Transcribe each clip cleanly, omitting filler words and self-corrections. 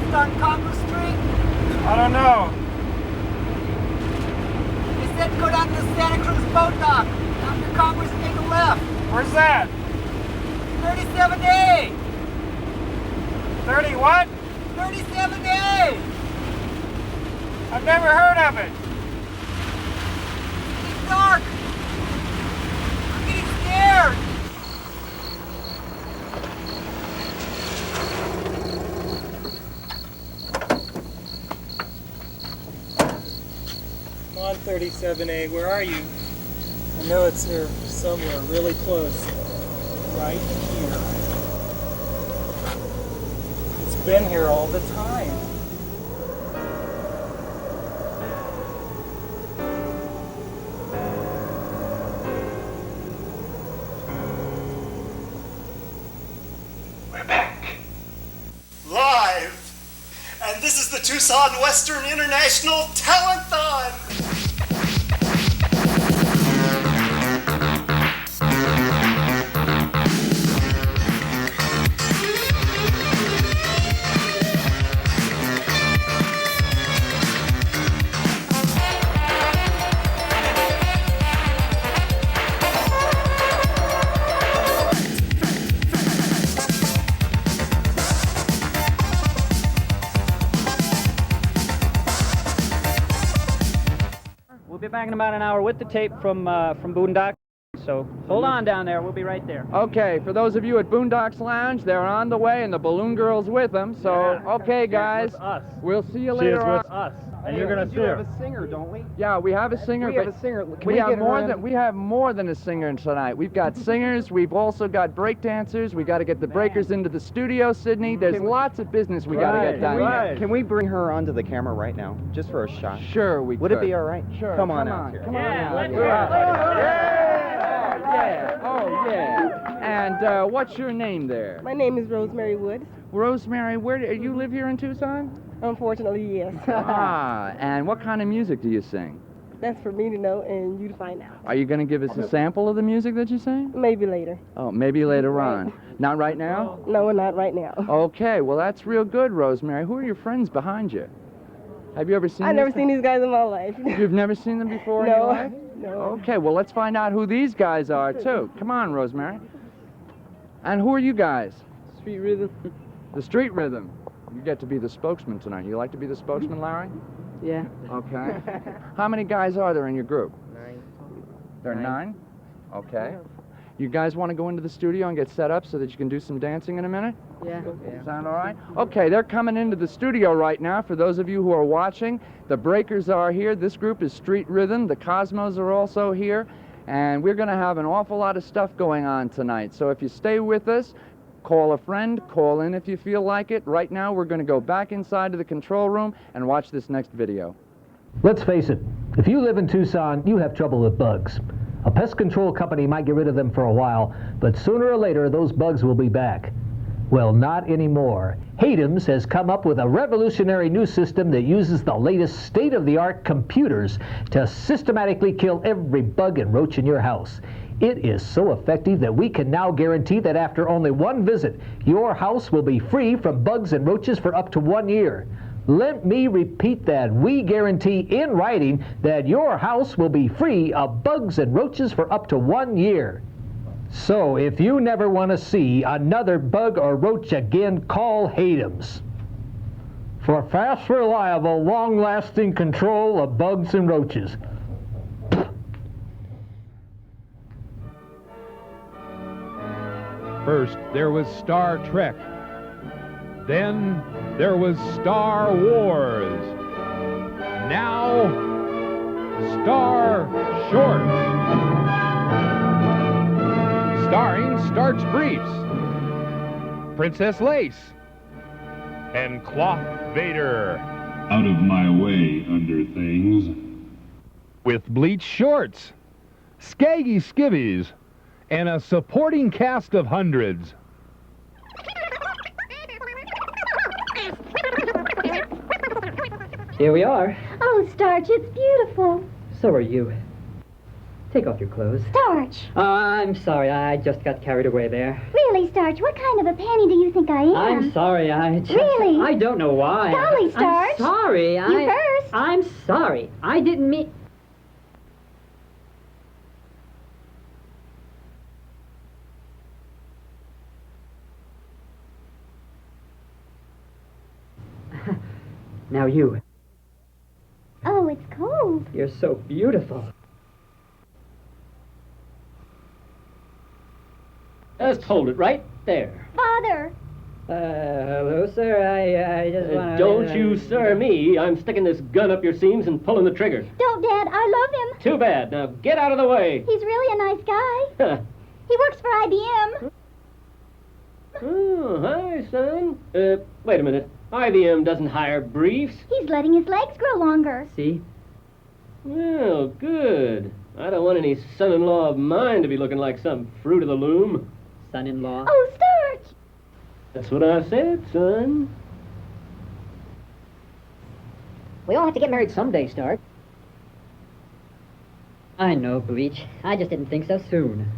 east on Congress Street? I don't know. They said go down to the Santa Cruz boat dock. After Congress, take a left. Where's that? 37A. 30 what? 37A. I've never heard of it. It's dark. I'm getting scared. Come on, 37A, where are you? I know it's here somewhere, really close. Right here. It's been here all the time. We're back. Live! And this is the Tucson Western International Telekthon! We'll be back in about an hour with the tape from Boondocks. So hold on down there. We'll be right there. Okay, for those of you at Boondocks Lounge, they're on the way, and the Balloon Girl's with them. So, okay, guys, we'll see you later on. With us, and you're gonna see her. We have a singer, don't we? Yeah, we have a singer. We have a singer. Can We have more than a singer tonight. We've got singers. We've also got breakdancers. We got to get the breakers into the studio, Sydney. There's lots of business we got to get done. Can we bring her onto the camera right now, just for a shot? Sure, we Would could. it be all right? Sure. Come on out here. Come on Yeah, out. let's We're go. out. Yeah. Oh, yeah. And what's your name there? My name is Rosemary Wood. Rosemary, where do you live here in Tucson? Unfortunately, yes. And what kind of music do you sing? That's for me to know and you to find out. Are you going to give us a sample of the music that you sing? Maybe later. Oh, maybe later on. Not right now? No, not right now. Okay, well, that's real good, Rosemary. Who are your friends behind you? Have you ever seen I've never these seen these guys in my life. You've never seen them before in your No. life? No. Okay, well, let's find out who these guys are, too. Come on, Rosemary. And who are you guys? Street Rhythm. The Street Rhythm. You get to be the spokesman tonight. You like to be the spokesman, Larry? Yeah. Okay. How many guys are there in your group? 9. There are 9? Okay. You guys want to go into the studio and get set up so that you can do some dancing in a minute? Yeah. Sound all right? Okay, they're coming into the studio right now. For those of you who are watching, the Breakers are here. This group is Street Rhythm. The Cosmos are also here. And we're going to have an awful lot of stuff going on tonight. So if you stay with us, call a friend, call in if you feel like it. Right now, we're going to go back inside to the control room and watch this next video. Let's face it, if you live in Tucson, you have trouble with bugs. A pest control company might get rid of them for a while, but sooner or later, those bugs will be back. Well, not anymore. HATEM'S has come up with a revolutionary new system that uses the latest state-of-the-art computers to systematically kill every bug and roach in your house. It is so effective that we can now guarantee that after only one visit, your house will be free from bugs and roaches for up to 1 year. Let me repeat that. We guarantee in writing that your house will be free of bugs and roaches for up to 1 year. So if you never want to see another bug or roach again, call HATEM'S. For fast, reliable, long-lasting control of bugs and roaches. First, there was Star Trek. Then, there was Star Wars. Now, Star Shorts. Starring Starch Briefs, Princess Lace, and Cloth Vader. Out of my way, under things. With bleach shorts, skaggy skivvies, and a supporting cast of hundreds. Here we are. Oh, Starch, it's beautiful. So are you. Take off your clothes. Starch! I'm sorry, I just got carried away there. Really, Starch, what kind of a panty do you think I am? I'm sorry, I just... Really? I don't know why. Golly, Starch! I'm sorry, You first! I'm sorry. I didn't mean... Now you. Oh, it's cold. You're so beautiful. Just hold it right there. Father! Hello, sir. I just want to... Don't you sir me. I'm sticking this gun up your seams and pulling the trigger. Don't, Dad. I love him. Too bad. Now get out of the way. He's really a nice guy. He works for IBM. Oh, hi, son. Wait a minute. IBM doesn't hire briefs. He's letting his legs grow longer. See? Well, good. I don't want any son-in-law of mine to be looking like some fruit of the loom. Son-in-law? Oh, Starch! That's what I said, son. We all have to get married someday, Stark. I know, Bleach. I just didn't think so soon.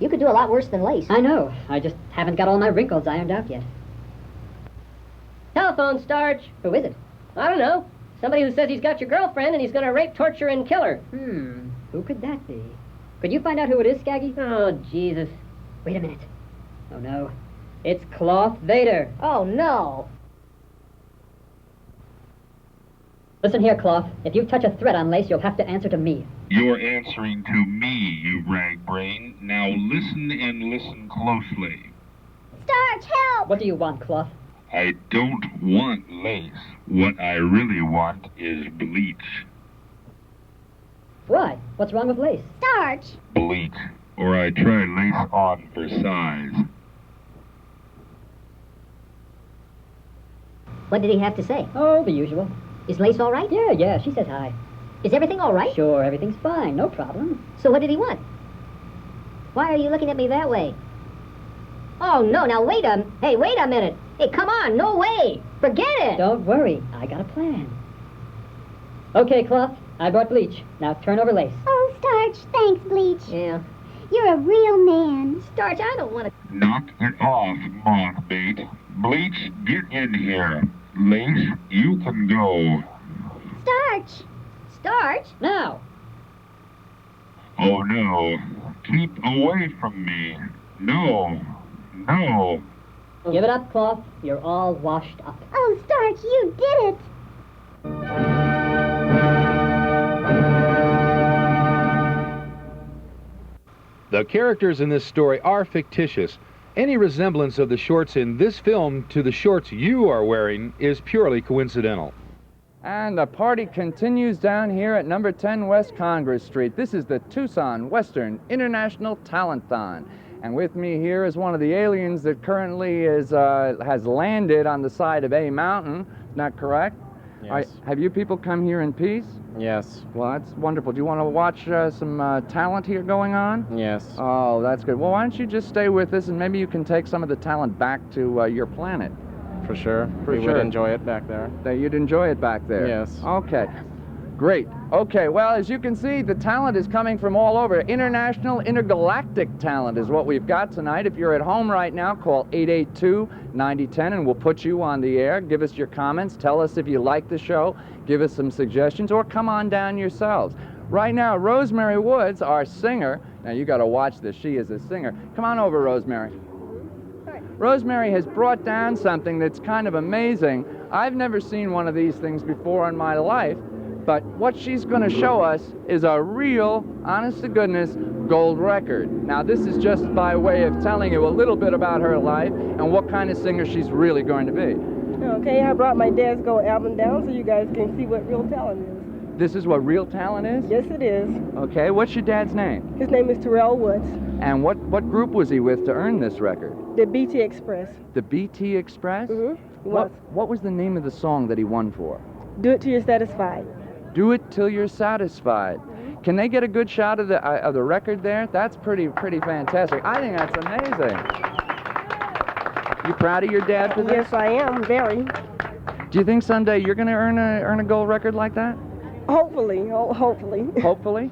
You could do a lot worse than lace. I know. I just haven't got all my wrinkles ironed out yet. Telephone, Starch. Who is it? I don't know. Somebody who says he's got your girlfriend and he's going to rape, torture, and kill her. Who could that be? Could you find out who it is, Skaggy? Oh, Jesus. Wait a minute. Oh, no. It's Cloth Vader. Oh, no. Listen here, Cloth. If you touch a thread on lace, you'll have to answer to me. You're answering to me, you rag brain. Now listen and listen closely. Starch, help! What do you want, Cloth? I don't want lace. What I really want is bleach. Why? What's wrong with lace? Starch! Bleach. Or I try lace on for size. What did he have to say? Oh, the usual. Is Lace all right? Yeah, she says hi. Is everything all right? Sure, everything's fine, no problem. So what did he want? Why are you looking at me that way? Oh, no, now wait a minute. Hey, come on, no way. Forget it. Don't worry, I got a plan. Okay, Cloth, I brought bleach. Now turn over lace. Oh, Starch, thanks, Bleach. Yeah. You're a real man. Starch, I don't want to... Knock it off, mothbait. Bleach, get in here. Lace, you can go. Starch! Starch? Now! Oh no. Keep away from me. No. No. Give it up, Cloth. You're all washed up. Oh, Starch, you did it! The characters in this story are fictitious. Any resemblance of the shorts in this film to the shorts you are wearing is purely coincidental. And the party continues down here at number 10 West Congress Street. This is the Tucson Western International Telekthon. And with me here is one of the aliens that currently has landed on the side of A Mountain. Isn't that correct? Yes. Have you people come here in peace? Yes. Well, that's wonderful. Do you want to watch some talent here going on? Yes. Oh, that's good. Well, why don't you just stay with us and maybe you can take some of the talent back to your planet. For sure. We would enjoy it back there. You'd enjoy it back there? Yes. Okay. Great. Okay, well, as you can see, the talent is coming from all over. International, intergalactic talent is what we've got tonight. If you're at home right now, call 882-9010 and we'll put you on the air. Give us your comments. Tell us if you like the show. Give us some suggestions, or come on down yourselves. Right now, Rosemary Woods, our singer. Now, you got to watch this. She is a singer. Come on over, Rosemary. Rosemary has brought down something that's kind of amazing. I've never seen one of these things before in my life. But what she's going to show us is a real, honest-to-goodness gold record. Now, this is just by way of telling you a little bit about her life and what kind of singer she's really going to be. Okay, I brought my Dad's Gold album down so you guys can see what real talent is. This is what real talent is? Yes, it is. Okay, what's your dad's name? His name is Terrell Woods. And what group was he with to earn this record? The BT Express. The BT Express? Mm-hmm. What was the name of the song that he won for? Do It Till You're Satisfied. Do It Till You're Satisfied. Can they get a good shot of the record there? That's pretty fantastic. I think that's amazing. You proud of your dad for this? Yes, I am, very. Do you think someday you're going to earn a gold record like that? Hopefully, hopefully. Hopefully?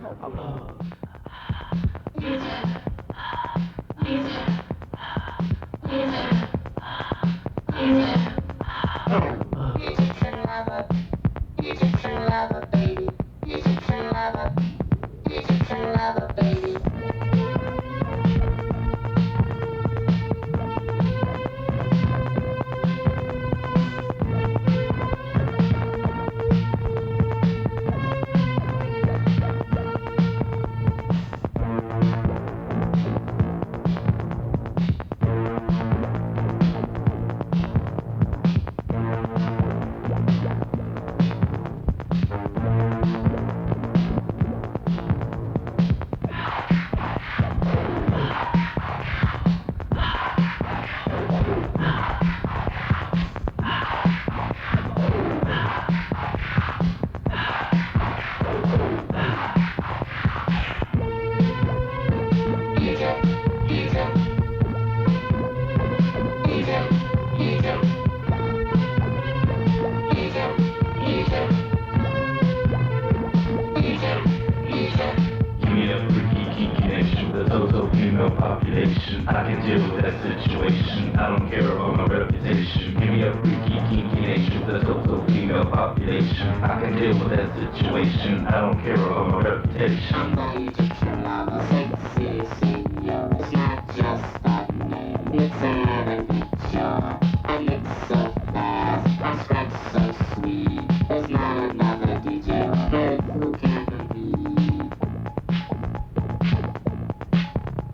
Population, I can deal with that situation. I don't care about my reputation. Give me a freaky, kinky nation with a total female population. I can deal with that situation. I don't care about my reputation. I'm going to turn on a sexy senor. It's not just a name, it's an picture. I look so fast, I scratch so sweet. There's not another DJ on earth who can be.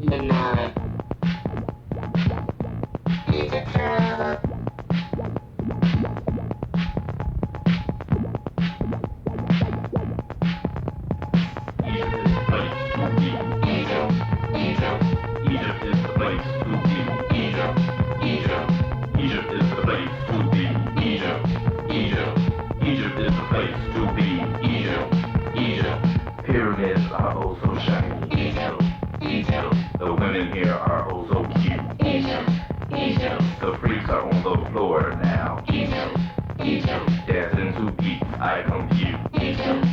You know it. DJ Trevor. Egypt is the place to be. Egypt is the place to be. Egypt is the place to be. Egypt. Pyramids are oh so shiny. Egypt. The women here are oh so cute. Egypt. The freaks are on the floor now. Egypt. Dancing to beats I compute. Egypt.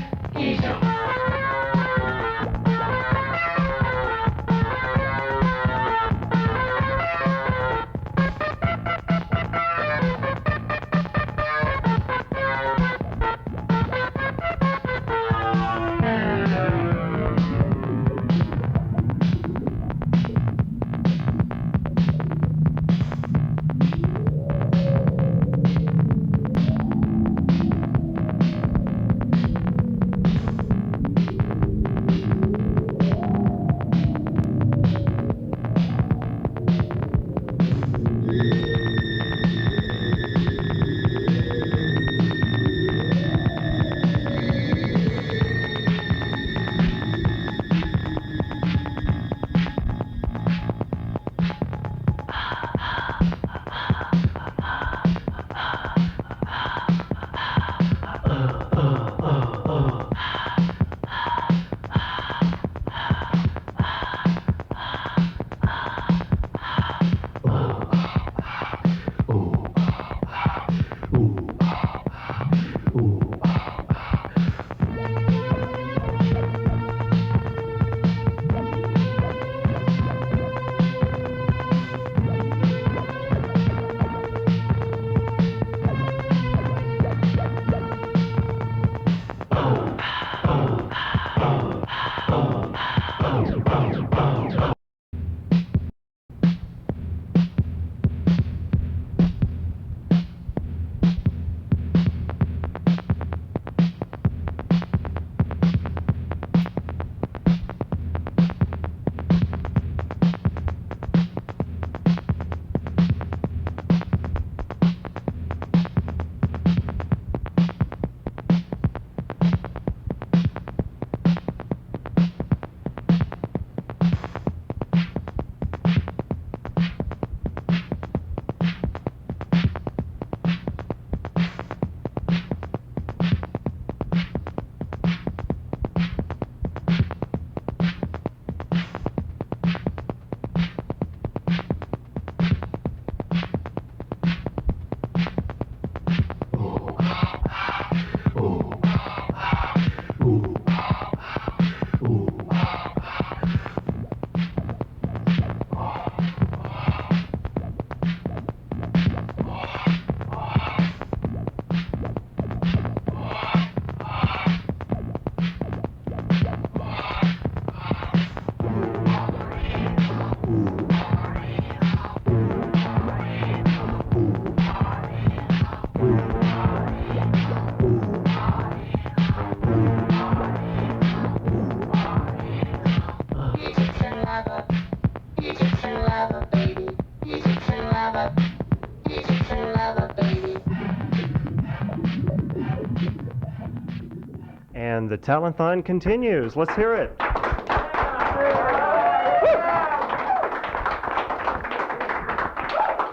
And the Telethon continues. Let's hear it.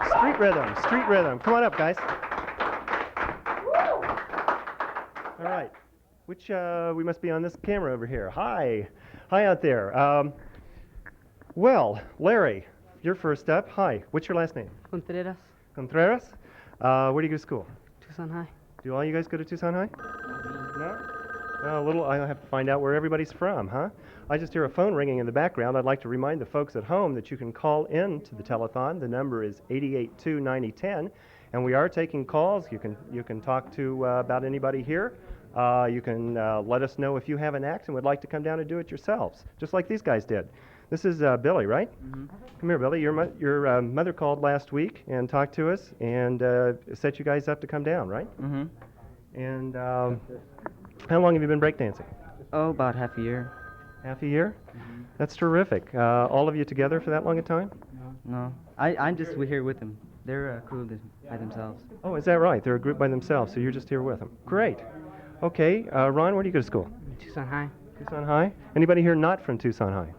Street rhythm, street rhythm. Come on up, guys. All right. Which, we must be on this camera over here. Hi. Hi out there. Well, Larry, you're first up. Hi. What's your last name? Contreras. Contreras? Where do you go to school? Tucson High. Do all you guys go to Tucson High? No? I'll have to find out where everybody's from, huh? I just hear a phone ringing in the background. I'd like to remind the folks at home that you can call in to the telethon. The number is 882-9010, and we are taking calls. You can talk to about anybody here. You can let us know if you have an act and would like to come down and do it yourselves, just like these guys did. This is Billy, right? Mm-hmm. Come here, Billy. Your mother called last week and talked to us and set you guys up to come down, right? Mm-hmm. And how long have you been breakdancing? Oh, about half a year. Half a year? Mm-hmm. That's terrific. All of you together for that long a time? No. I'm just here with them. They're a crew by themselves. Oh, is that right? They're a group by themselves, so you're just here with them. Great. Okay, Ron, where do you go to school? Tucson High. Tucson High? Anybody here not from Tucson High?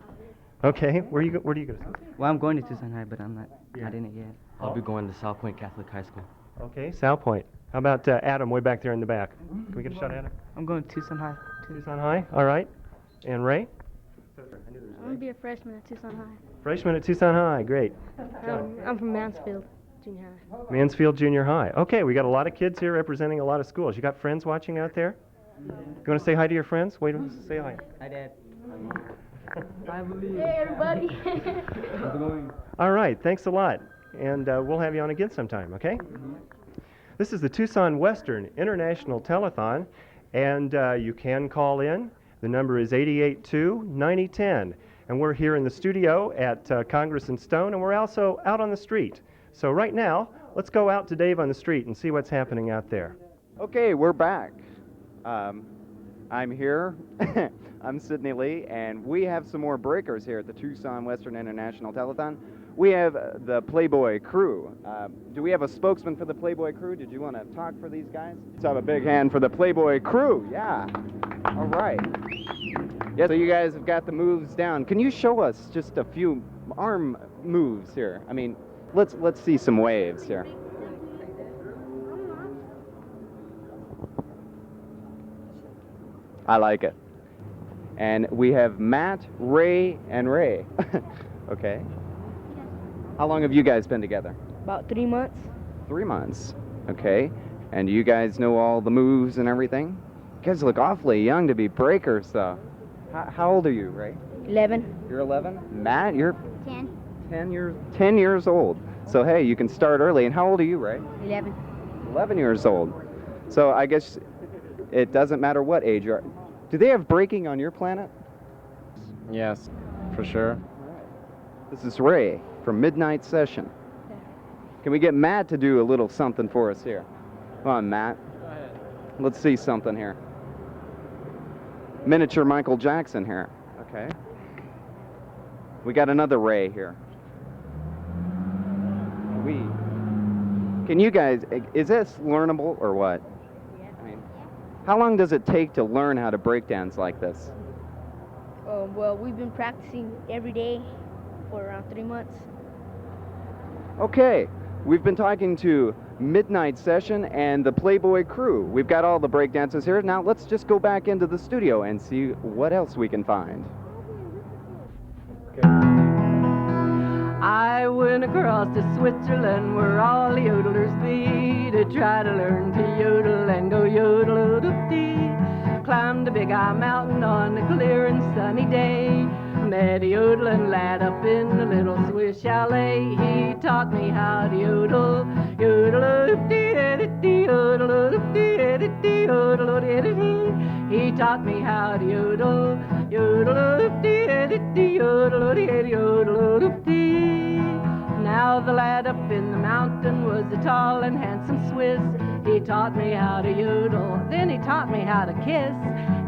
Okay, where do you go to school? Well, I'm going to Tucson High, but I'm not in it yet. I'll be going to South Point Catholic High School. Okay, South Point. How about Adam, way back there in the back? Can we get a shot at him? I'm going to Tucson High. Tucson High, all right. And Ray? I'm going to be a freshman at Tucson High. Freshman at Tucson High, great. I'm from Mansfield Junior High. Mansfield Junior High. Okay, we got a lot of kids here representing a lot of schools. You got friends watching out there? You want to say hi to your friends? Wait, say hi. Hi, Dad. Hey, everybody. How's it going? All right, thanks a lot. And we'll have you on again sometime, okay? Mm-hmm. This is the Tucson Western International Telethon, and you can call in. The number is 882-9010. And we're here in the studio at Congress and Stone, and we're also out on the street. So right now, let's go out to Dave on the street and see what's happening out there. Okay, we're back. I'm here. I'm Sidney Lee, and we have some more breakers here at the Tucson Western International Telethon. We have the Playboy crew. Do we have a spokesman for the Playboy crew? Did you want to talk for these guys? Let's have a big hand for the Playboy crew. Yeah. All right. Yeah, so you guys have got the moves down. Can you show us just a few arm moves here? I mean, let's see some waves here. I like it. And we have Matt, Ray, and Ray. Okay. How long have you guys been together? About 3 months. 3 months. Okay. And do you guys know all the moves and everything? You guys look awfully young to be breakers, though. How old are you, Ray? 11. You're 11? Matt, you're 10. 10 years old. So, hey, you can start early. And how old are you, Ray? 11. 11 years old. So I guess it doesn't matter what age you are. Do they have breaking on your planet? Yes, for sure. This is Ray from Midnight Session. Can we get Matt to do a little something for us here? Come on, Matt. Go ahead. Let's see something here. Miniature Michael Jackson here. Okay. We got another Ray here. Can you guys, is this learnable or what? I mean, how long does it take to learn how to breakdance like this? Well, we've been practicing every day for around 3 months. Okay, we've been talking to Midnight Session and the Playboy crew. We've got all the breakdancers here. Now let's just go back into the studio and see what else we can find. I went across to Switzerland where all the yodelers be to try to learn to yodel and go yodel-o-doop-dee. Climbed a big high mountain on a clear and sunny day. Met a yodeling lad up in a little Swiss chalet. He taught me how to yodel, yodel-o-doop-dee-dee-dee, yodel-o-doop-dee-dee-dee, yodel-o-dee-dee-dee. He taught me how to yodel, yodel-o-doop-dee-dee-dee, yodel-o-dee-dee, yodel-o-doop-dee. Now the lad up in the mountain was a tall and handsome Swiss. He taught me how to yodel, then he taught me how to kiss.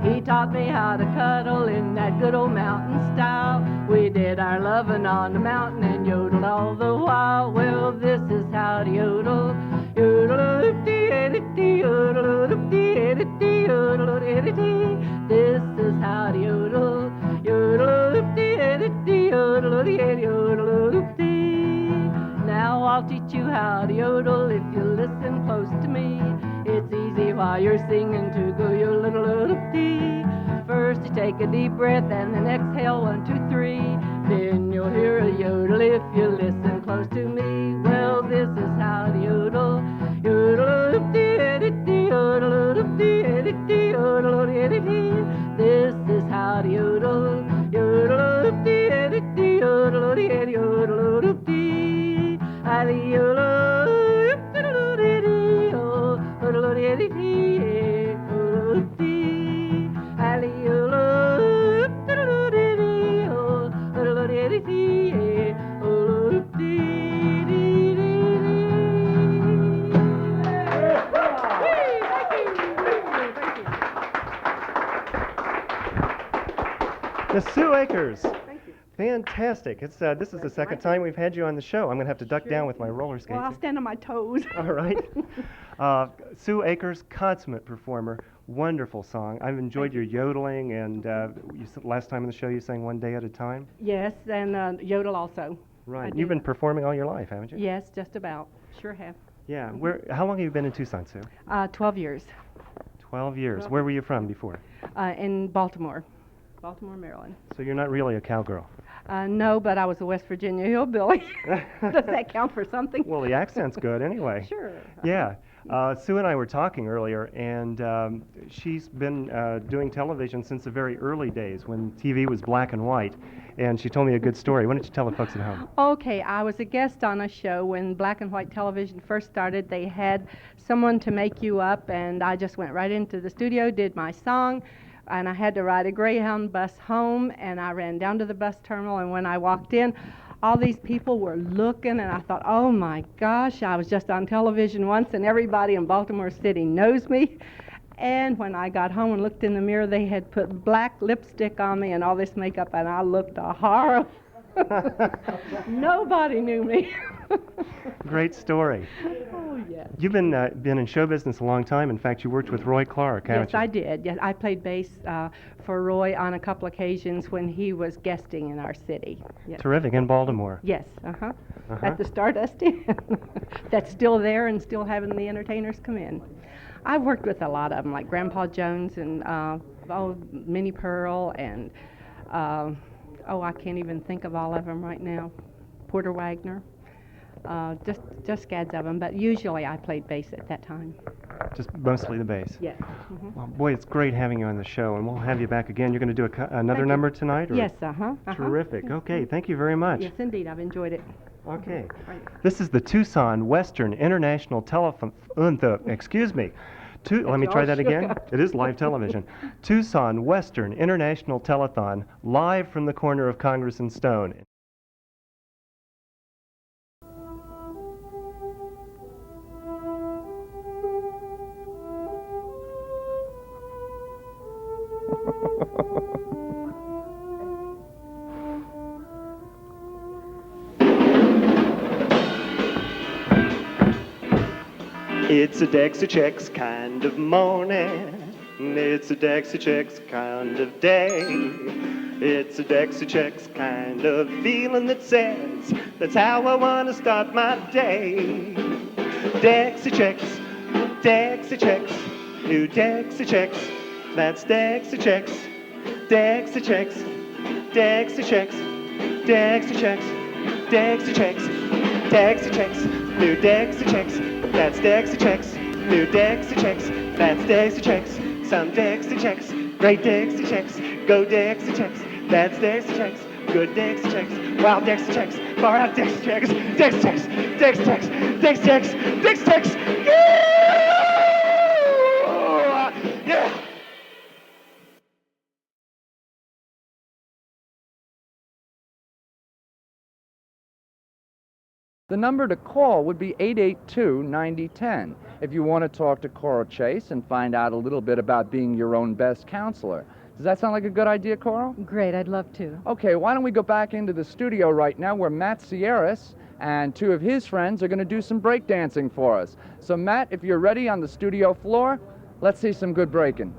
He taught me how to cuddle in that good old mountain style. We did our loving on the mountain and yodeled all the while. Well, this is how to yodel. Yodel-o-doop-dee-dee-dee, yodel-o-doop-dee-dee-dee, yodel-o-dee-dee-dee. Now I'll teach you how to yodel if you listen close to me. It's easy while you're singing to go yodel-dee. First you take a deep breath and then exhale 1, 2, 3. Then you'll hear a yodel if you listen close to me. Well, this is how to yodel. Yodel-dee-dee-dee, yodel-dee-dee-dee, yodel-dee-dee-dee. This is how to yodel. Yodel-dee-dee-dee, yodel-dee-dee, yodel-dee-dee. Ali-yodel-dee-dee-dee, yodel-dee-dee-dee, yodel-dee. Ali-yodel-dee-dee-dee, yodel-dee-dee-dee, Miss Sue AKERS. Thank you. Fantastic. It's this is the second time we've had you on the show. I'm going to have to duck down with my roller skates. Well, I'll stand on my toes. All right. Sue AKERS, consummate performer. Wonderful song. I've enjoyed your yodeling, and last time on the show you sang One Day at a Time. Yes, and yodel also. Right. You've been performing all your life, haven't you? Yes, just about. Sure have. Yeah. How long have you been in Tucson, Sue? 12 years. 12 years. Where were you from before? In Baltimore. Baltimore, Maryland. So you're not really a cowgirl? No, but I was a West Virginia hillbilly. Does that count for something? Well, the accent's good anyway. Sure. Yeah. Sue and I were talking earlier, and she's been doing television since the very early days when TV was black and white, and she told me a good story. Why don't you tell the folks at home? Okay, I was a guest on a show when black and white television first started. They had someone to make you up, and I just went right into the studio, did my song, and I had to ride a Greyhound bus home, and I ran down to the bus terminal, and when I walked in, all these people were looking, and I thought, oh my gosh, I was just on television once, and everybody in Baltimore City knows me. And when I got home and looked in the mirror, they had put black lipstick on me and all this makeup, and I looked a horror. Nobody knew me. Great story. Oh, yes. You've been in show business a long time. In fact, you worked with Roy Clark, haven't you? Yes, I did. Yes, I played bass for Roy on a couple occasions when he was guesting in our city. Yes. Terrific, in Baltimore. Yes, at the Stardust Inn. That's still there and still having the entertainers come in. I've worked with a lot of them, like Grandpa Jones and Minnie Pearl and I can't even think of all of them right now. Porter Wagner. Just scads of them, but usually I played bass at that time. Just mostly the bass? Yes. Well, boy, it's great having you on the show, and we'll have you back again. You're going to do another number tonight? Or? Yes, Terrific. Okay, thank you very much. Yes, indeed. I've enjoyed it. Okay. This is the Tucson Western International Telephone... excuse me. Let me try that again. It is live television. Tucson Western International Telethon, live from the corner of Congress and Stone. It's a Dexter Checks kind of morning. It's a Dexter Checks kind of day. It's a Dexter Checks kind of feeling that says that's how I want to start my day. Dexter Checks, Dexter Checks, new Dexter Checks. That's Dexter Checks, Dexter Checks, Dexter Checks, Dexter Checks, Dexter Checks, Dexter Checks, new Dexter Checks. That's Dexter Checks, new Dexter Checks. That's Dexter Checks, some Dexter Checks, great Dexter Checks, go Dexter Checks. That's Dexter Checks, good Dexter Checks, wild Dexter Checks, far out Dexter Checks, Dexter Checks, Dexter Checks, Dexter Checks, Dexter Checks. Yeah! The number to call would be 882-9010 if you want to talk to Coral Chase and find out a little bit about being your own best counselor. Does that sound like a good idea, Coral? Great, I'd love to. Okay, why don't we go back into the studio right now where Matt Sierras and two of his friends are going to do some breakdancing for us. So Matt, if you're ready on the studio floor, let's see some good breaking.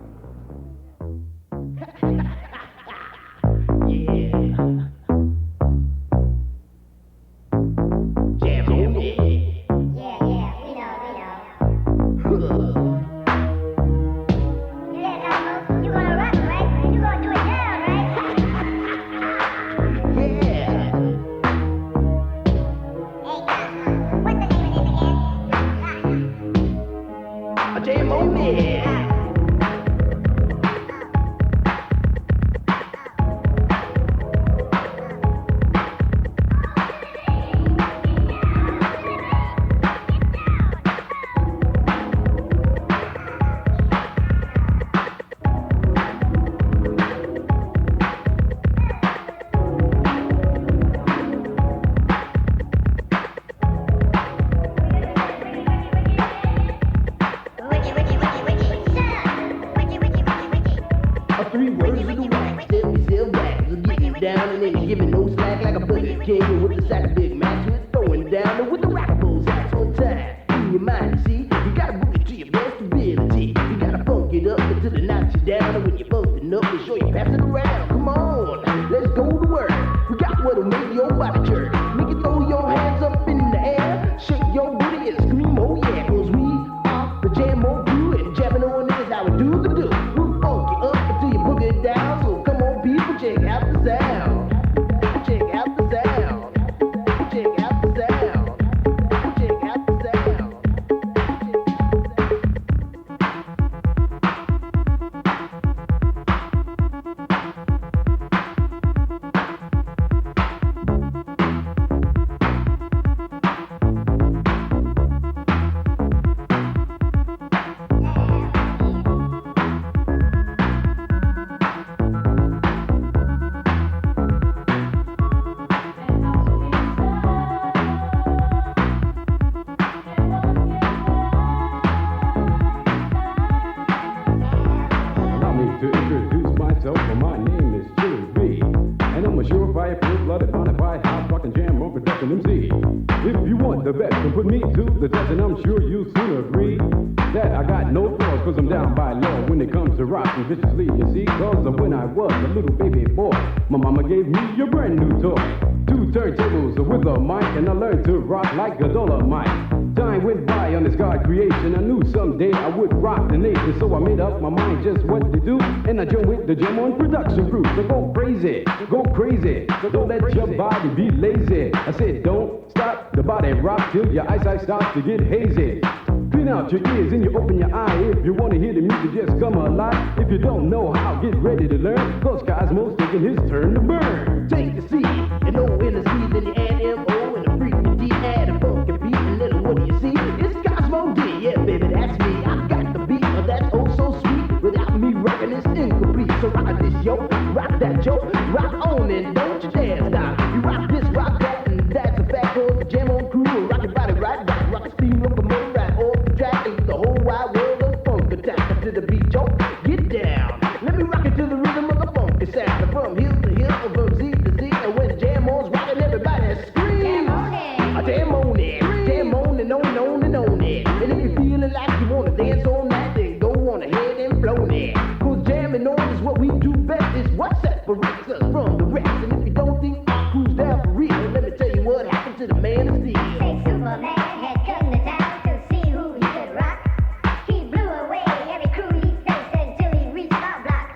slack like a bucket cable with the side of Big Macs. With throwing down with the rockables hats on time. In your mind, see, you gotta book it to your best ability. You gotta funk it up until it knocks you down. And when you're busting up, make sure you pass it around. Come on, let's go to work. We got what'll make your body jerk. Make you throw your hands up in the air, shake your booty and scream, oh yeah. Cause we are the jam on crew, and jamming on is how we do the do. We'll funk you up until you book it down. So come on people, check out the sound. Check out the sound. Check out the sound. Check out the sound. Allow me to introduce myself, for my name is Chili B. And I'm a surefire, full-blooded, bonafide, house rockin' jam on production MC. If you want the best, then put me to the test, and I'm sure you'll soon agree that I got no flaws, cause I'm down by law when it comes to rockin' viciously, you see. Cause when I was a little baby boy, my mama gave me a brand new toy. 2 turntables with a mic, and I learned to rock like a Dolomite. Time went by on this God creation. I knew someday I would rock the nation, so I made up my mind just what to do. And I joined with the Jam On production crew. So go crazy, go crazy. So don't let your body be lazy. I said don't stop the body rock till your eyesight starts to get hazy. Clean out your ears and you open your eye. If you want to hear the music, just come alive. If you don't know how, get ready to learn. Cause Cosmo's taking his turn to burn. Take the C and O in the C, then you add M-O and the freaking D, add a funky beat, and then what do you see? It's Cosmo D, yeah baby, that's me. I got the beat, that's oh so sweet. Without me rocking, it's incomplete. So rock this yo, rock that yo, rock on and don't you dare stop. You rock this, rock that, and that's a fact. Cause the Jam On crew will rock your body right, rock a steam locomotive right off the track, and the whole wide world of funk attack. To the beat, yo, get down. Let me rock it to the rhythm of the funky sound. From hill to hill, from Z to Z, and when the Jam On's rocking, everybody scream. Jam on it. Jam on it. Jam on and on and on and on it. And if you're feeling like you wanna dance all night, then go on ahead and flow it. Cause jamming on is what we do best. It's what separates us from the rest. And if you don't think our crew's down for real, let me tell you what happened to the man of steel. Say Superman had come to town to see who he could rock. He blew away every crew he faced until he reached our block.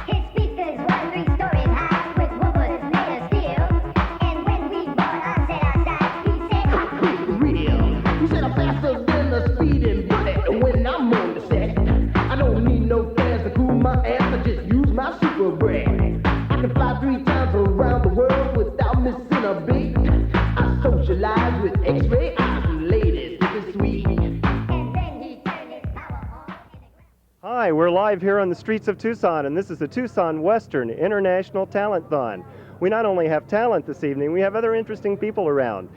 His speakers were 3 stories high with woofers made of steel. And when we bought our set outside, he said, Hot crew for real. He said I'm faster than a speeding bullet. And when I'm on the set, I don't need no fans to cool my ass. I just use my super brain. I can fly 3 times around the world without missing a beat. I socialize with X-ray eyes and ladies. This is sweet. Hi, we're live here on the streets of Tucson, and this is the Tucson Western International Telekthon. We not only have talent this evening, we have other interesting people around.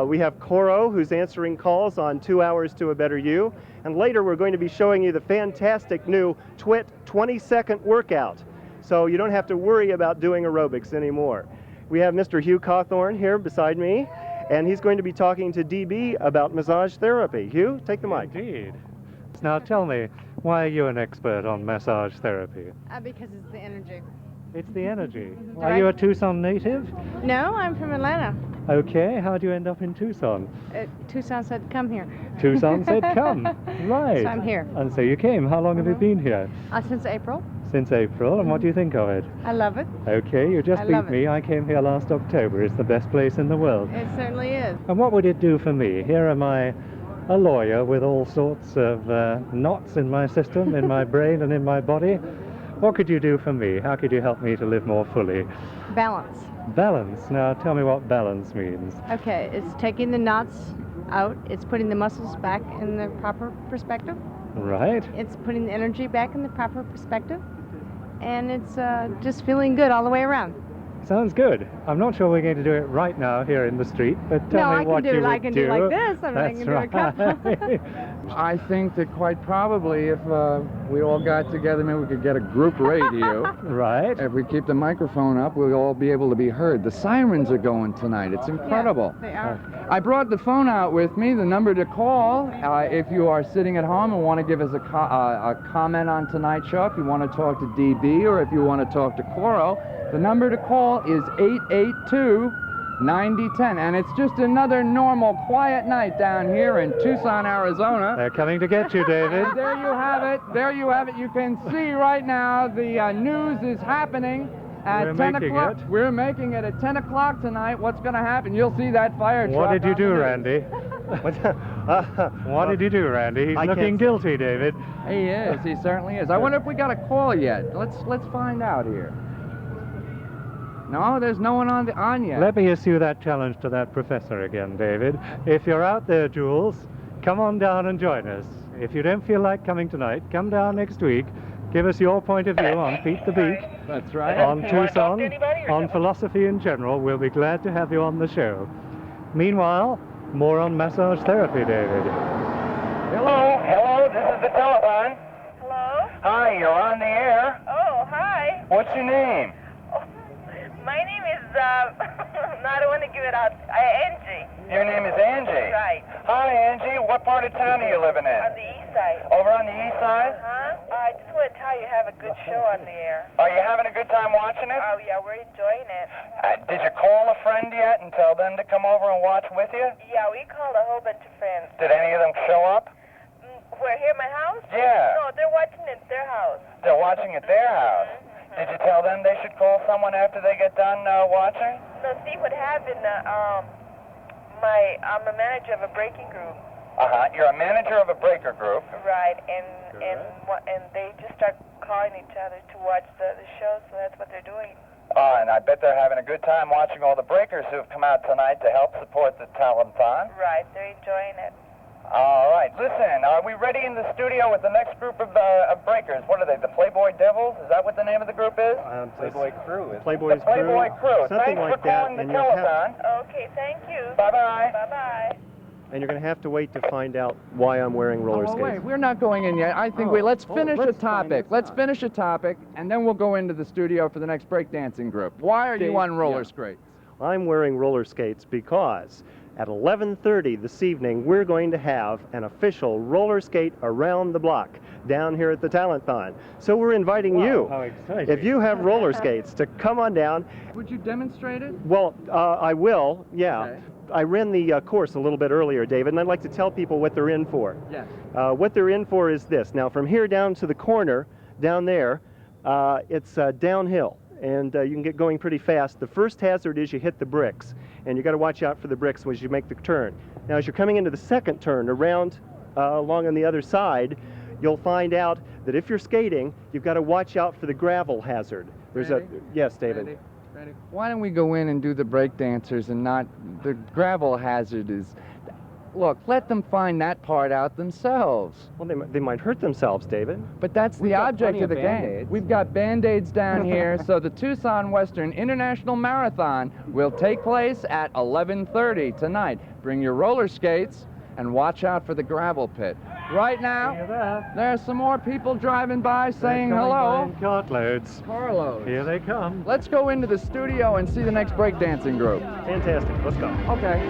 We have Coro, who's answering calls on 2 Hours to a Better You, and later we're going to be showing you the fantastic new TWIT 20-second workout, so you don't have to worry about doing aerobics anymore. We have Mr. Hugh CAWTHORNE here beside me, and he's going to be talking to DB about massage therapy. Hugh, take the mic. Indeed. Now tell me, why are you an expert on massage therapy? Because it's the energy. It's the energy. Are you a Tucson native? No, I'm from Atlanta. Okay, how'd you end up in Tucson? Tucson said, come here. Tucson said come. Right. So I'm here. And so you came. How long have you been here? Since April. Since April. And what do you think of it? I love it. Okay, you just I beat love me. I came here last October. It's the best place in the world. It certainly is. And what would it do for me? Here am I, a lawyer with all sorts of knots in my system, in my brain and in my body. What could you do for me? How could you help me to live more fully? Balance. Balance. Now tell me what balance means. Okay, it's taking the knots out. It's putting the muscles back in the proper perspective. Right. It's putting the energy back in the proper perspective. And it's just feeling good all the way around. Sounds good. I'm not sure we're going to do it right now here in the street, but tell me what you would do. I can do like this. I That's can do a couple. I think that quite probably if we all got together, maybe we could get a group radio. Right. If we keep the microphone up, we'll all be able to be heard. The sirens are going tonight. It's incredible. They are. I brought the phone out with me, the number to call if you are sitting at home and want to give us a comment on tonight's show, if you want to talk to DB or if you want to talk to Coro. The number to call is 882-9010, and it's just another normal, quiet night down here in Tucson, Arizona. They're coming to get you, David. And there you have it. There you have it. You can see right now the news is happening at 10 o'clock. We're making it at 10 o'clock tonight. What's going to happen? You'll see that fire truck. What did you do, Randy? What did you do, Randy? He's looking guilty, David. He is. He certainly is. I wonder if we got a call yet. Let's find out here. No, there's no one on yet. Let me issue that challenge to that professor again, David. If you're out there, Jules, come on down and join us. If you don't feel like coming tonight, come down next week. Give us your point of view on Beat the Beat. That's right. On Tucson, on philosophy in general. We'll be glad to have you on the show. Meanwhile, more on massage therapy, David. Hello, this is the telephone. Hello? Hi, you're on the air. Oh, hi. What's your name? My name is, no, I don't want to give it out. Angie. Your name is Angie? Right. Hi, Angie. What part of town are you living in? On the east side. Over on the east side? I just want to tell you have a good show on the air. Are you having a good time watching it? Oh, yeah, we're enjoying it. Did you call a friend yet and tell them to come over and watch with you? Yeah, we called a whole bunch of friends. Did any of them show up? Where, here at my house? Yeah. No, they're watching at their house. They're watching at their house? Did you tell them they should call someone after they get done watching? No, see what happened, I'm a manager of a breaking group. You're a manager of a breaker group. Right, and they just start calling each other to watch the show, so that's what they're doing. And I bet they're having a good time watching all the breakers who've come out tonight to help support the Telekthon. Right, they're enjoying it. All right, listen, are we ready in the studio with the next group of breakers? What are they, the Playboy Devils? Is that what the name of the group is? Playboy Crew. Playboy's the Playboy Crew. Something Thanks like for calling that, the Telethon. Okay, thank you. Bye-bye. Bye-bye. And you're going to have to wait to find out why I'm wearing roller skates. Wait, we're not going in yet. I think let's finish a topic. Let's finish a topic, and then we'll go into the studio for the next breakdancing group. Why are you on roller skates? I'm wearing roller skates because at 11:30 this evening, we're going to have an official roller skate around the block down here at the Telethon. So we're inviting you, how exciting. if you have roller skates, to come on down. Would you demonstrate it? Well, I will, yeah. Okay. I ran the course a little bit earlier, David, and I'd like to tell people what they're in for. Yes. What they're in for is this. Now, from here down to the corner, down there, it's downhill. And you can get going pretty fast. The first hazard is you hit the bricks, and you got to watch out for the bricks as you make the turn. Now, as you're coming into the second turn around along on the other side, you'll find out that if you're skating, you've got to watch out for the gravel hazard. There's yes, David. Ready. Why don't we go in and do the breakdancers and not the gravel hazard is. Look, let them find that part out themselves. Well, they might hurt themselves, David. But that's the object of the game. We've got Band-Aids down here, so the Tucson Western International Marathon will take place at 11:30 tonight. Bring your roller skates and watch out for the gravel pit. Right now, there's some more people driving by saying hello. Cartloads. Carlos. Here they come. Let's go into the studio and see the next breakdancing group. Fantastic. Let's go. Okay.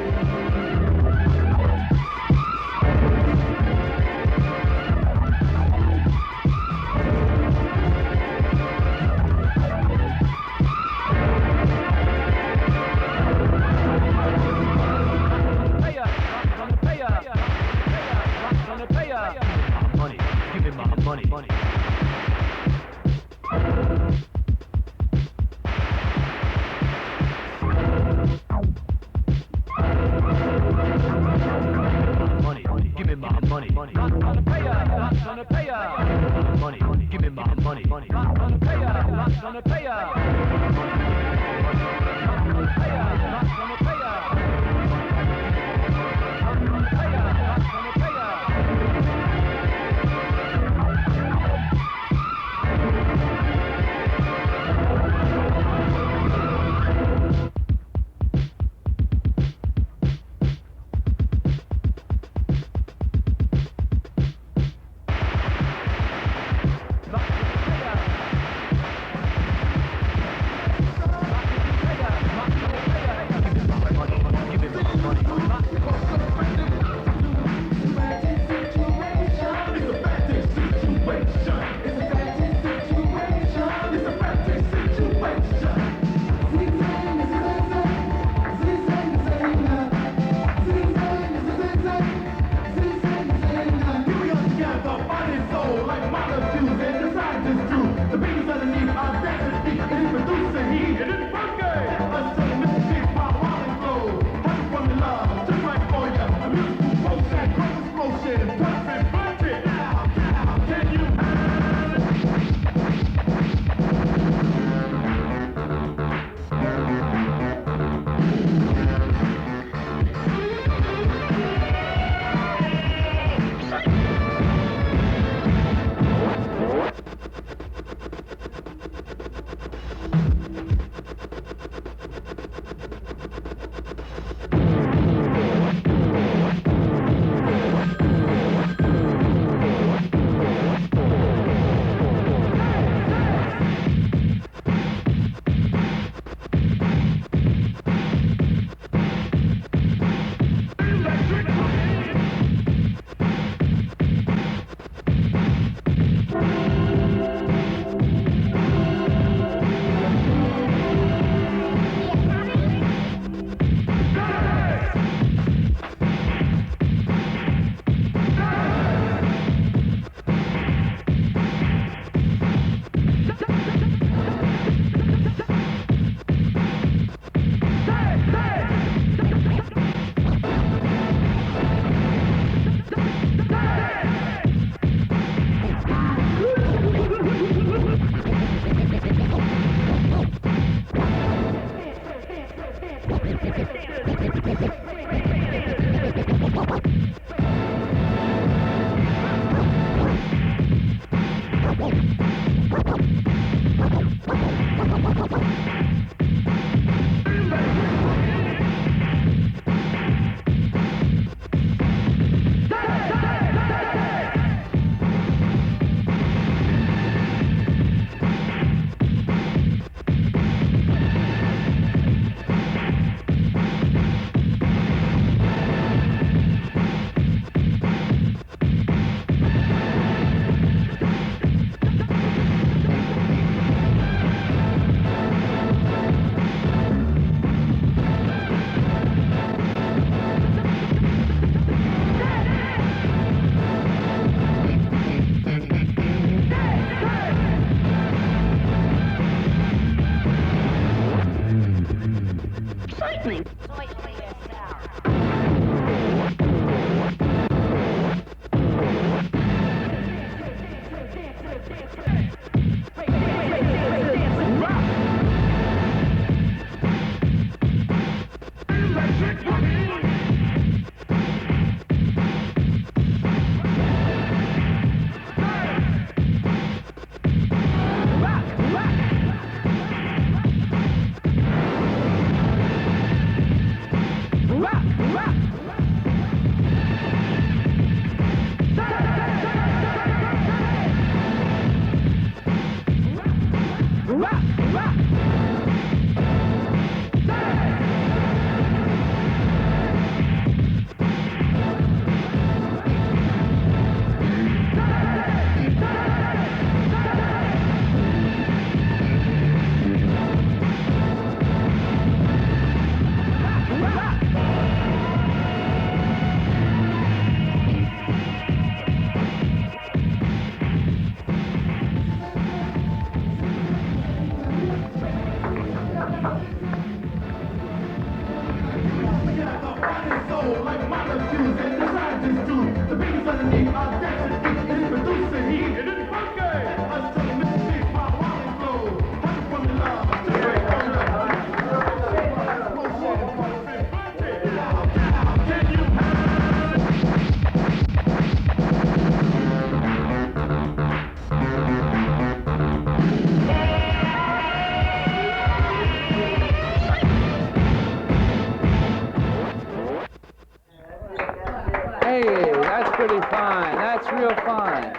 Hey, that's pretty fine. That's real fine.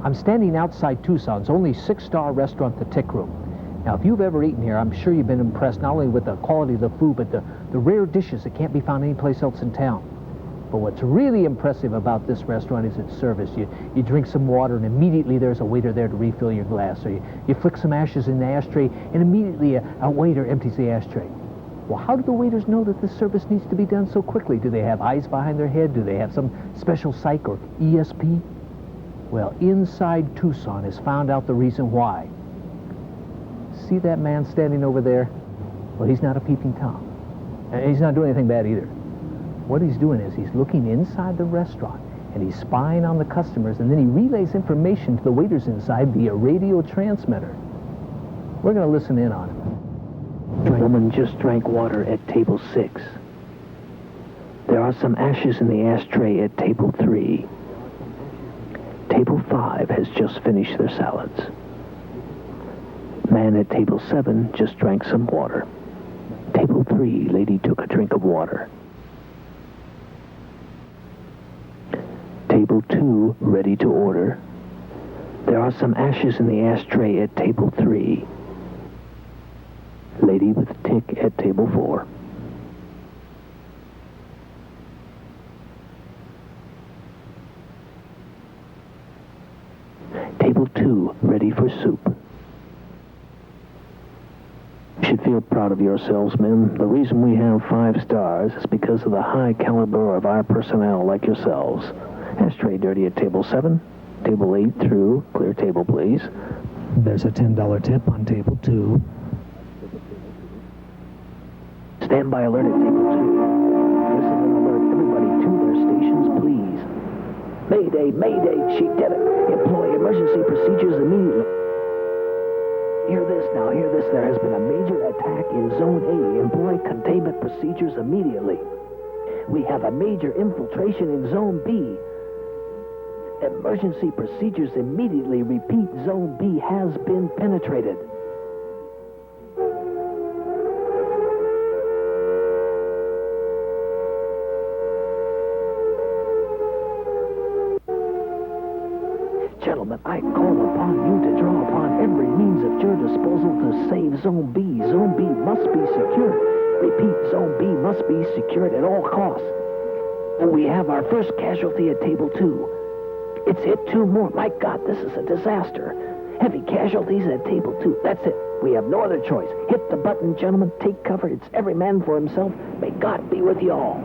I'm standing outside Tucson's only 6-star restaurant, the Tick Room. Now, if you've ever eaten here, I'm sure you've been impressed not only with the quality of the food, but the rare dishes that can't be found anyplace else in town. But what's really impressive about this restaurant is its service. You drink some water, and immediately there's a waiter there to refill your glass. Or you flick some ashes in the ashtray, and immediately a waiter empties the ashtray. Well, how do the waiters know that this service needs to be done so quickly? Do they have eyes behind their head? Do they have some special psych or ESP? Well, Inside Tucson has found out the reason why. See that man standing over there? Well, he's not a peeping Tom. And he's not doing anything bad either. What he's doing is he's looking inside the restaurant, and he's spying on the customers, and then he relays information to the waiters inside via radio transmitter. We're going to listen in on him. The woman just drank water at table 6. There are some ashes in the ashtray at table 3. Table 5 has just finished their salads. Man at table 7 just drank some water. Table 3, lady took a drink of water. Table 2, ready to order. There are some ashes in the ashtray at table 3. Lady with a tick at table 4. Table 2, ready for soup. You should feel proud of yourselves, men. The reason we have 5 stars is because of the high caliber of our personnel like yourselves. Ashtray dirty at table 7. Table 8 through. Clear table, please. There's a $10 tip on table 2. Standby alert at table 2. Listen and alert everybody to their stations, please. Mayday, mayday, she did it. Employ emergency procedures immediately. Hear this now, hear this. There has been a major attack in Zone A. Employ containment procedures immediately. We have a major infiltration in Zone B. Emergency procedures immediately. Repeat, Zone B has been penetrated. Gentlemen, I call upon you to draw upon every means at your disposal to save Zone B. Zone B must be secured. Repeat, Zone B must be secured at all costs. We have our first casualty at Table 2. It's hit 2 more. My God, this is a disaster. Heavy casualties at Table 2. That's it. We have no other choice. Hit the button, gentlemen. Take cover. It's every man for himself. May God be with you all.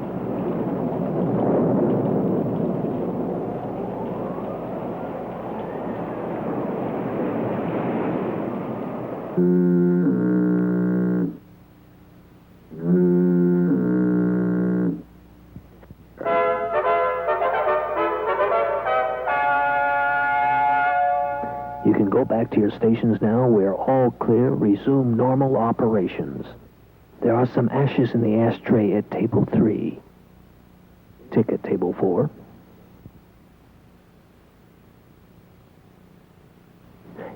You can go back to your stations now. We're all clear. Resume normal operations. There are some ashes in the ashtray at Table 3. Ticket Table 4.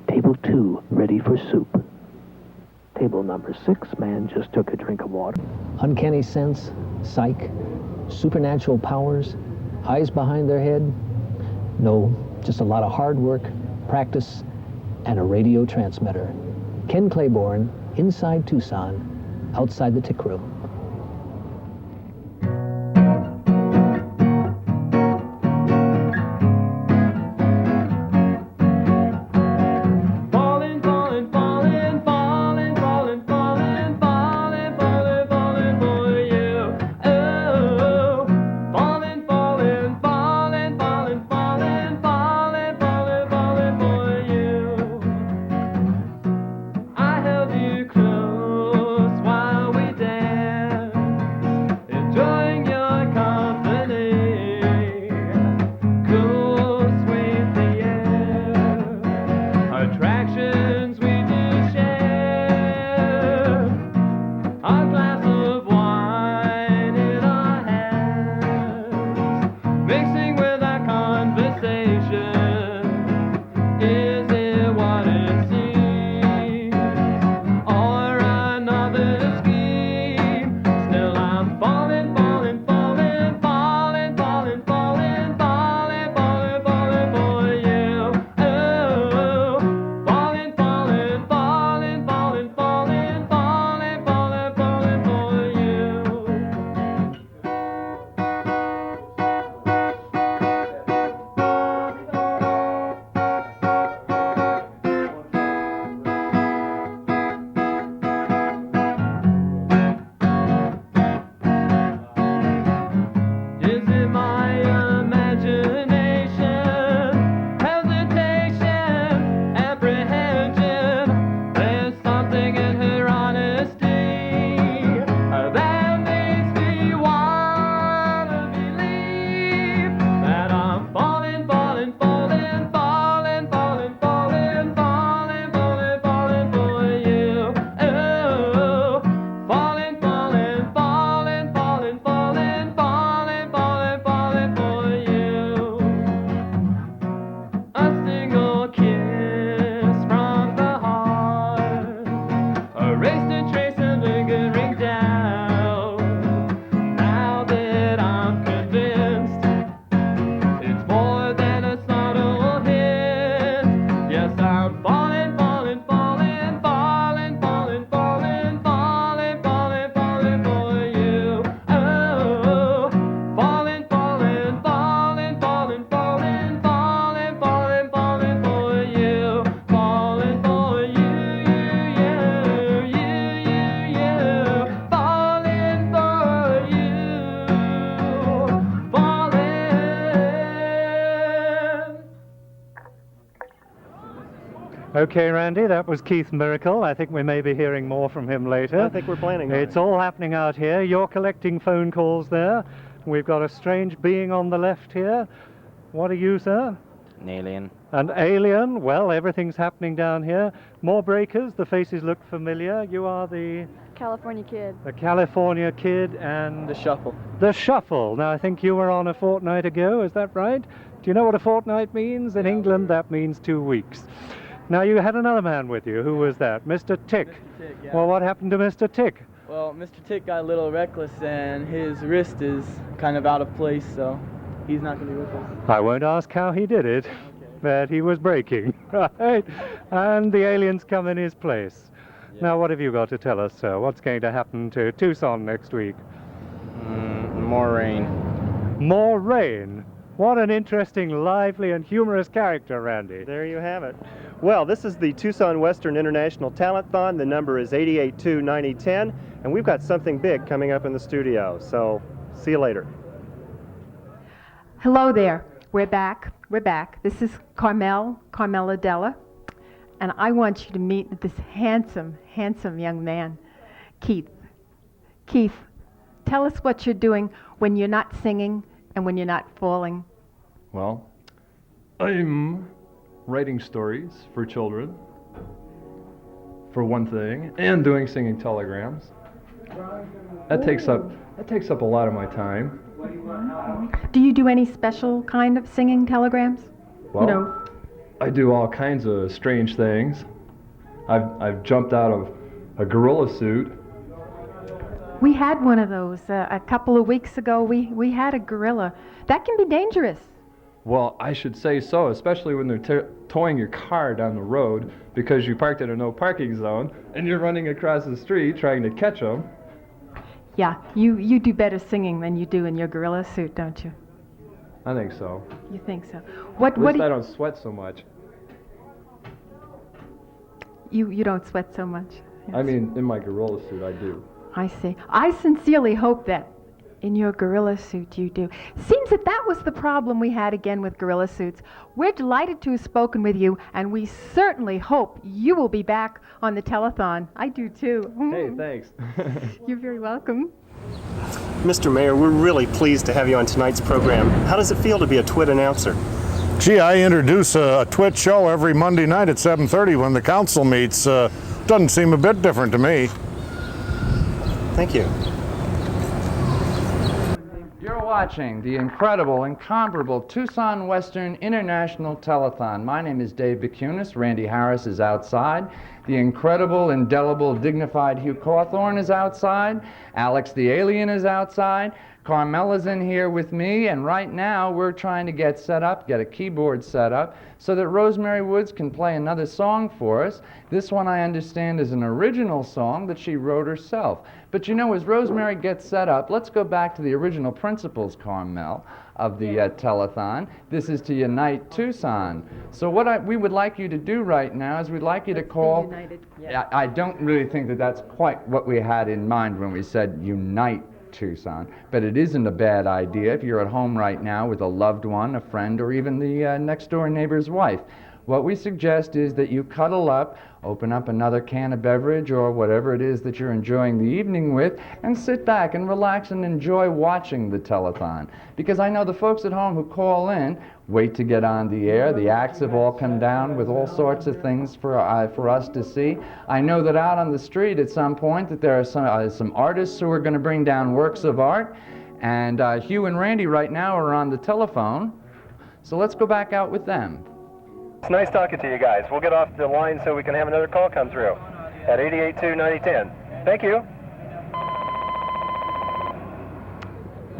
Table 2, ready for soup. Table number 6, man just took a drink of water. Uncanny sense, psych, supernatural powers, eyes behind their head? No, just a lot of hard work, practice, and a radio transmitter. Ken Claiborne, inside Tucson, outside the tick room. Okay, Randy, that was Keith Miracle. I think we may be hearing more from him later. I think we're planning on it. It's all happening out here. You're collecting phone calls there. We've got a strange being on the left here. What are you, sir? An alien. An alien? Well, everything's happening down here. More breakers, the faces look familiar. You are the California Kid. California Kid and... The Shuffle. The Shuffle. Now, I think you were on a fortnight ago, is that right? Do you know what a fortnight means? In England, that means 2 weeks. Now, you had another man with you. Who was that? Mr. Tick. Mr. Tick, yeah. Well, what happened to Mr. Tick? Well, Mr. Tick got a little reckless and his wrist is kind of out of place, so he's not going to be with us. I won't ask how he did it, but he was breaking, right? And the aliens come in his place. Yeah. Now, what have you got to tell us, sir? What's going to happen to Tucson next week? More rain. More rain? What an interesting, lively, and humorous character, Randy. There you have it. Well, this is the Tucson Western International Telethon. The number is 882-9010, and we've got something big coming up in the studio, so see you later. Hello there. We're back. We're back. This is Carmela Della, and I want you to meet this handsome, handsome young man, Keith. Keith, tell us what you're doing when you're not singing and when you're not falling. Well, I'm writing stories for children, for one thing, and doing singing telegrams. That takes up a lot of my time. Do you do any special kind of singing telegrams? Well, you know, I do all kinds of strange things. I've jumped out of a gorilla suit. we had one of those a couple of weeks ago. We had a gorilla. That can be dangerous. Well, I should say so, especially when they're towing your car down the road because you parked in a no parking zone and you're running across the street trying to catch them. Yeah, you do better singing than you do in your gorilla suit, don't you? I think so. You think so? At least I don't sweat so much. You don't sweat so much. Yes. I mean, in my gorilla suit, I do. I see. I sincerely hope that in your gorilla suit you do. Seems that was the problem we had again with gorilla suits. We're delighted to have spoken with you, and we certainly hope you will be back on the telethon. I do too. Hey, thanks. You're very welcome. Mr. Mayor, we're really pleased to have you on tonight's program. How does it feel to be a TWIT announcer? Gee, I introduce a TWIT show every Monday night at 7:30 when the council meets. Doesn't seem a bit different to me. Thank you. You're watching the incredible, incomparable Tucson Western International Telethon. My name is Dave BUKUNUS. Randy Harris is outside. The incredible, indelible, dignified Hugh Cawthorne is outside. Alex the Alien is outside. Carmela's in here with me, and right now we're trying to get set up, get a keyboard set up, so that Rosemary Woods can play another song for us. This one, I understand, is an original song that she wrote herself. But you know, as Rosemary gets set up, let's go back to the original principles, Carmel, of the telethon. This is to unite Tucson. So what we would like you to do right now is we'd like you to call... United. Yeah. I don't really think that that's quite what we had in mind when we said unite Tucson, but it isn't a bad idea if you're at home right now with a loved one, a friend, or even the next door neighbor's wife. What we suggest is that you cuddle up, open up another can of beverage or whatever it is that you're enjoying the evening with, and sit back and relax and enjoy watching the telethon. Because I know the folks at home who call in wait to get on the air. The acts have all come down with all sorts of things for us to see. I know that out on the street at some point that there are some artists who are going to bring down works of art, and Hugh and Randy right now are on the telephone. So let's go back out with them. It's nice talking to you guys. We'll get off the line so we can have another call come through at 882-9010. Thank you.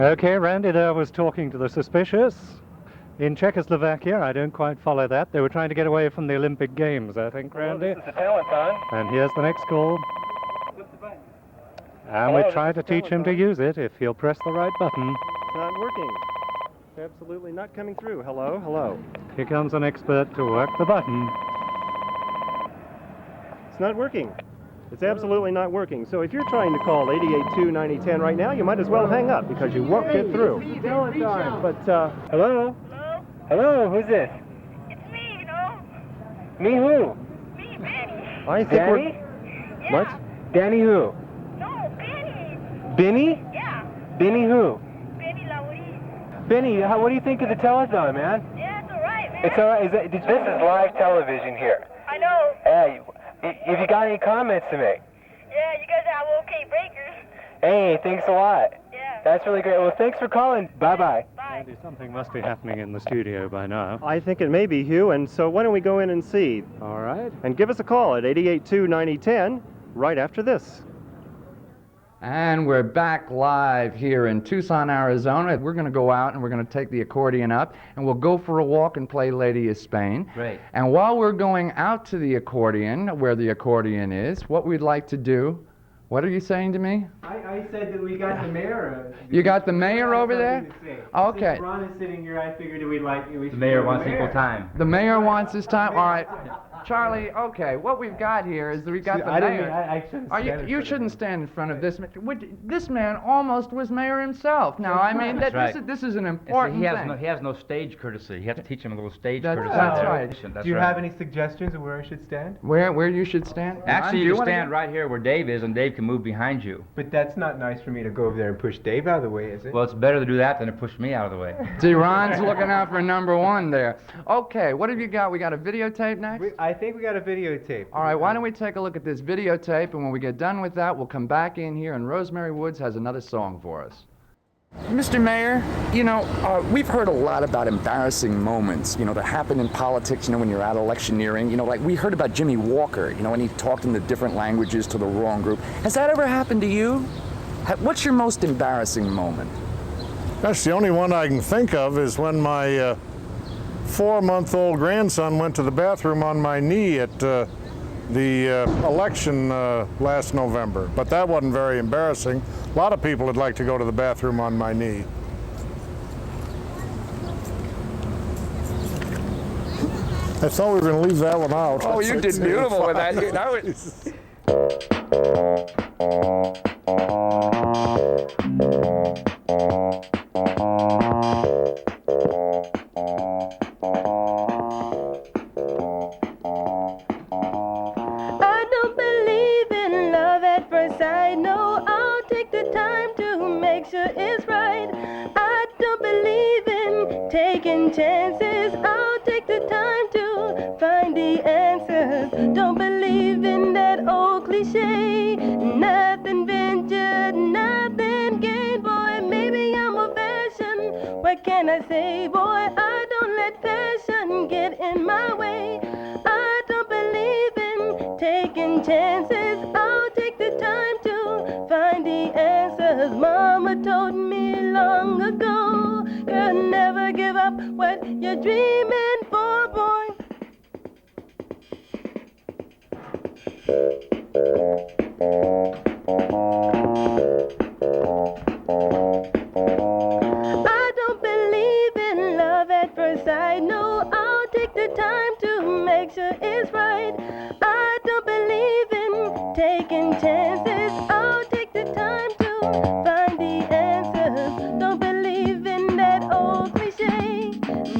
Okay, Randy there was talking to the suspicious. In Czechoslovakia, I don't quite follow that. They were trying to get away from the Olympic Games, I think, Randy. This is the telethon. And here's the next call. And we try to teach him to use it if he'll press the right button. It's not working. It's absolutely not coming through. Hello, hello. Here comes an expert to work the button. It's not working. It's absolutely not working. So if you're trying to call 882-9010 right now, you might as well hang up because you won't get through. But, hello? Hello, who's this? It's me, you know. Me who? Me, Benny. I think Danny? Yeah. What? Danny who? No, Benny. Benny? Yeah. Benny who? Benny Laurie. Benny, what do you think of the telethon, man? Yeah, it's all right, It's all right. This is live television here. I know. Hey, if you got any comments to make. Yeah, you guys have okay breakers. Hey, thanks a lot. Yeah. That's really great. Well, thanks for calling. Bye-bye. Andy, something must be happening in the studio by now. I think it may be, Hugh, and so why don't we go in and see? All right. And give us a call at 882-9010 right after this. And we're back live here in Tucson, Arizona. We're going to go out and we're going to take the accordion up and we'll go for a walk and play Lady of Spain. Great. And while we're going out to the accordion, where the accordion is, what we'd like to do, what are you saying to me? I said that we got the mayor. You got the mayor over there? Okay. Since Ron is sitting here, I figured we should The mayor go to wants equal time. The mayor wants his time? All right. Charlie, okay, what we've got here is that we've got the mayor. I shouldn't stand You shouldn't stand in front of this man. This man almost was mayor himself. Now, I mean, this is an important thing. He has no stage courtesy. You have to teach him a little stage courtesy. That's right. Do you have any suggestions of where I should stand? Where you should stand? Actually, you stand right here where Dave is, and Dave can move behind you. But that's not nice for me to go over there and push Dave out of the way, is it? Well, it's better to do that than to push me out of the way. See, Ron's looking out for number one there. Okay, what have you got? We got a videotape next? I think we got a videotape. All right, why don't we take a look at this videotape, and when we get done with that, we'll come back in here, and Rosemary Woods has another song for us. Mr. Mayor, you know, we've heard a lot about embarrassing moments, you know, that happen in politics, you know, when you're out electioneering. You know, like we heard about Jimmy Walker, you know, when he talked in the different languages to the wrong group. Has that ever happened to you? What's your most embarrassing moment? That's the only one I can think of is when my 4-month-old grandson went to the bathroom on my knee at the election last November. But that wasn't very embarrassing. A lot of people would like to go to the bathroom on my knee. I thought we were going to leave that one out. Oh, you did beautiful with that. I don't believe in love at first sight. No, I'll take the time to make sure it's right. I don't believe in taking chances. I'll take the time to find the answers. Don't believe in that old cliche. Nothing ventured, nothing gained. Boy, maybe I'm a fashion. What can I say, boy? I don't let fashion get in my way. I don't believe in taking chances. I'll take the time to find the answers. Mama told me long ago, girl, never give up what you're dreaming for, boy. I don't believe in love at first sight. No, I'll take the time to make sure it's right. I don't believe in taking chances. I'll take the time to find the answers. Don't believe in that old cliche.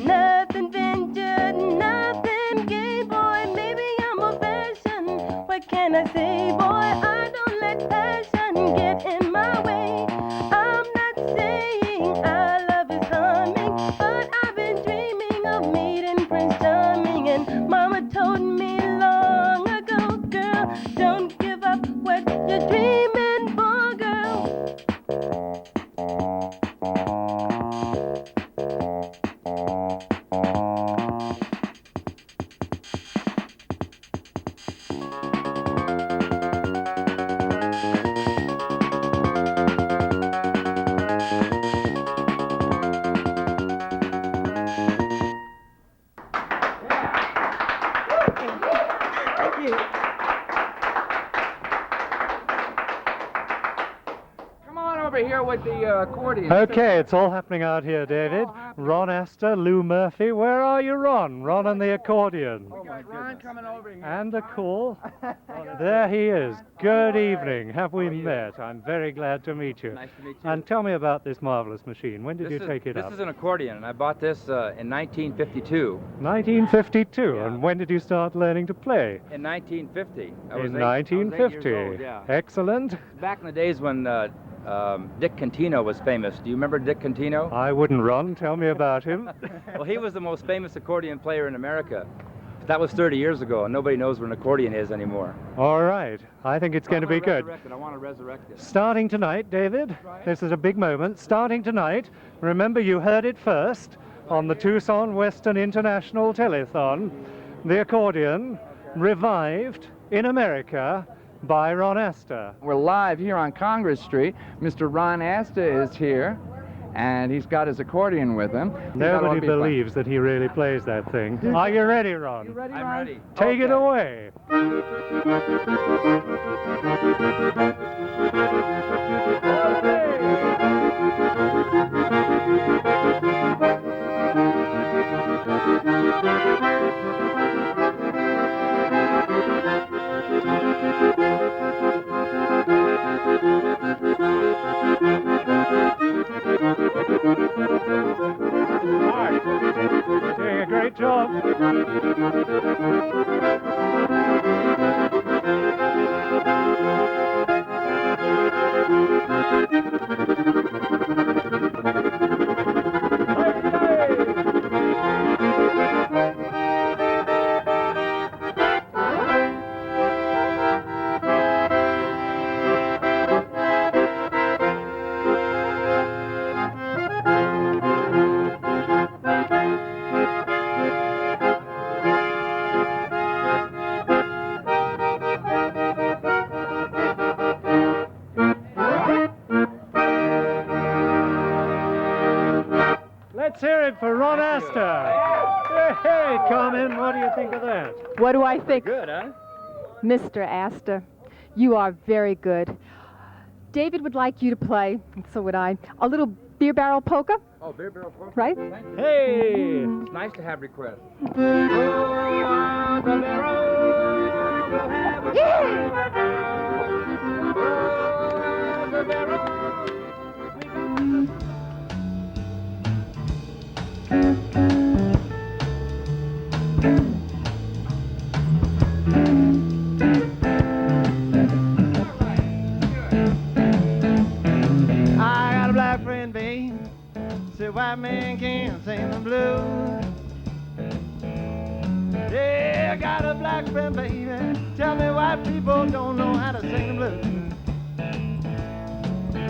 Nothing ventured, nothing gained. Boy, maybe I'm a fashion. What can I say, boy? I don't let passion get in my way. I'm not saying our love is harming, but I've been dreaming of meeting Prince Charming. And Mama told me long ago, girl, don't give up what you're dreaming for, girl. Come on over here with the accordion. Okay, it's all happening out here, David. Ron Asta, Lou Murphy. Where are you, Ron? Ron and the accordion. Oh, my Ron coming over here. And a call. There he is. Good evening. Have we met? I'm very glad to meet you. Nice to meet you. And tell me about this marvelous machine. When did you take it up? This is an accordion, and I bought this in 1952. 1952. And when did you start learning to play? In 1950. In 1950. I was 8 years old, yeah. Excellent. Back in the days when Dick Contino was famous. Do you remember Dick Contino? I wouldn't run. Tell me about him. Well, he was the most famous accordion player in America. That was 30 years ago, and nobody knows what an accordion is anymore. All right. I think it's going to be good. I want to resurrect it. Starting tonight, David, this is a big moment. Starting tonight, remember you heard it first on the Tucson Western International Telethon, the accordion revived in America by Ron Asta. We're live here on Congress Street. Mr. Ron Asta is here, and he's got his accordion with him. Nobody believes that he really plays that thing. Are you ready, Ron? You ready, Ron? I'm ready. Take it away. Doing a great job. Let's hear it for Ron Asta. Hey, Carmen, what do you think of that? What do I think? Good, huh? Mr. Asta, you are very good. David would like you to play, and so would I, a little beer barrel polka, Oh, beer barrel polka. right? Thank you. Hey! It's nice to have requests. I got a black friend, babe. Said white man can't sing the blues. Yeah, I got a black friend, baby. Tell me white people don't know how to sing the blues.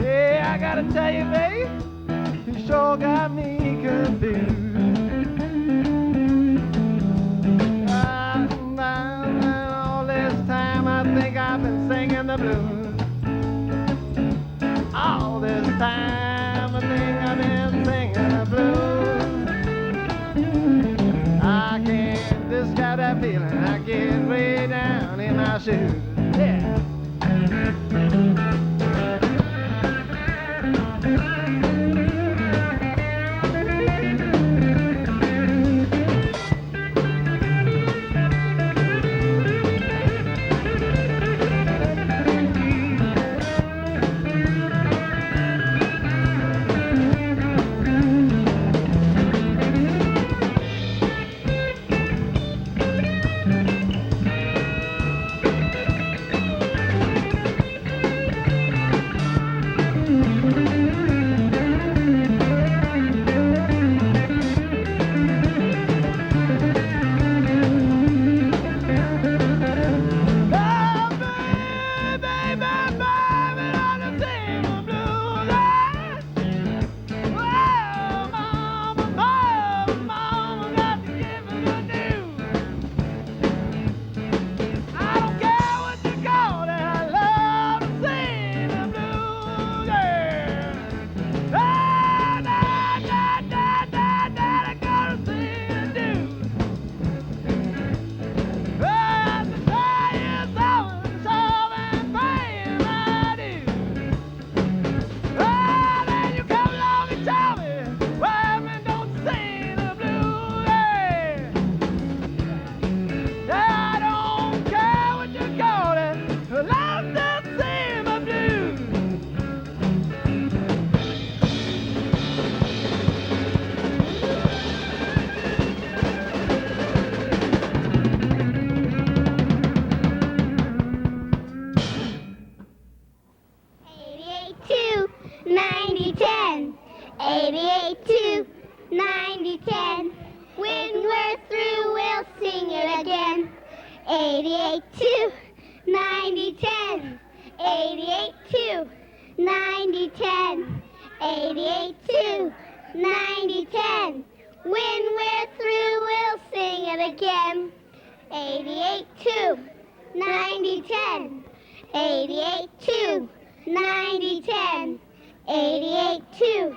Yeah, I gotta tell you, babe, you sure got me confused. All this time I think I've been singing the blues. All this time I think I've been singing the blues. I can't describe that feeling I get way down in my shoes. Yeah. 88, 2, 90, 10. When we're through, we'll sing it again. 88, 2, 90, 10. 88, 2, 90, 10. 88, 2, 90, 10. When we're through, we'll sing it again. 88, 2, 90, 10. 88, 2, 90, 10. 88, 2,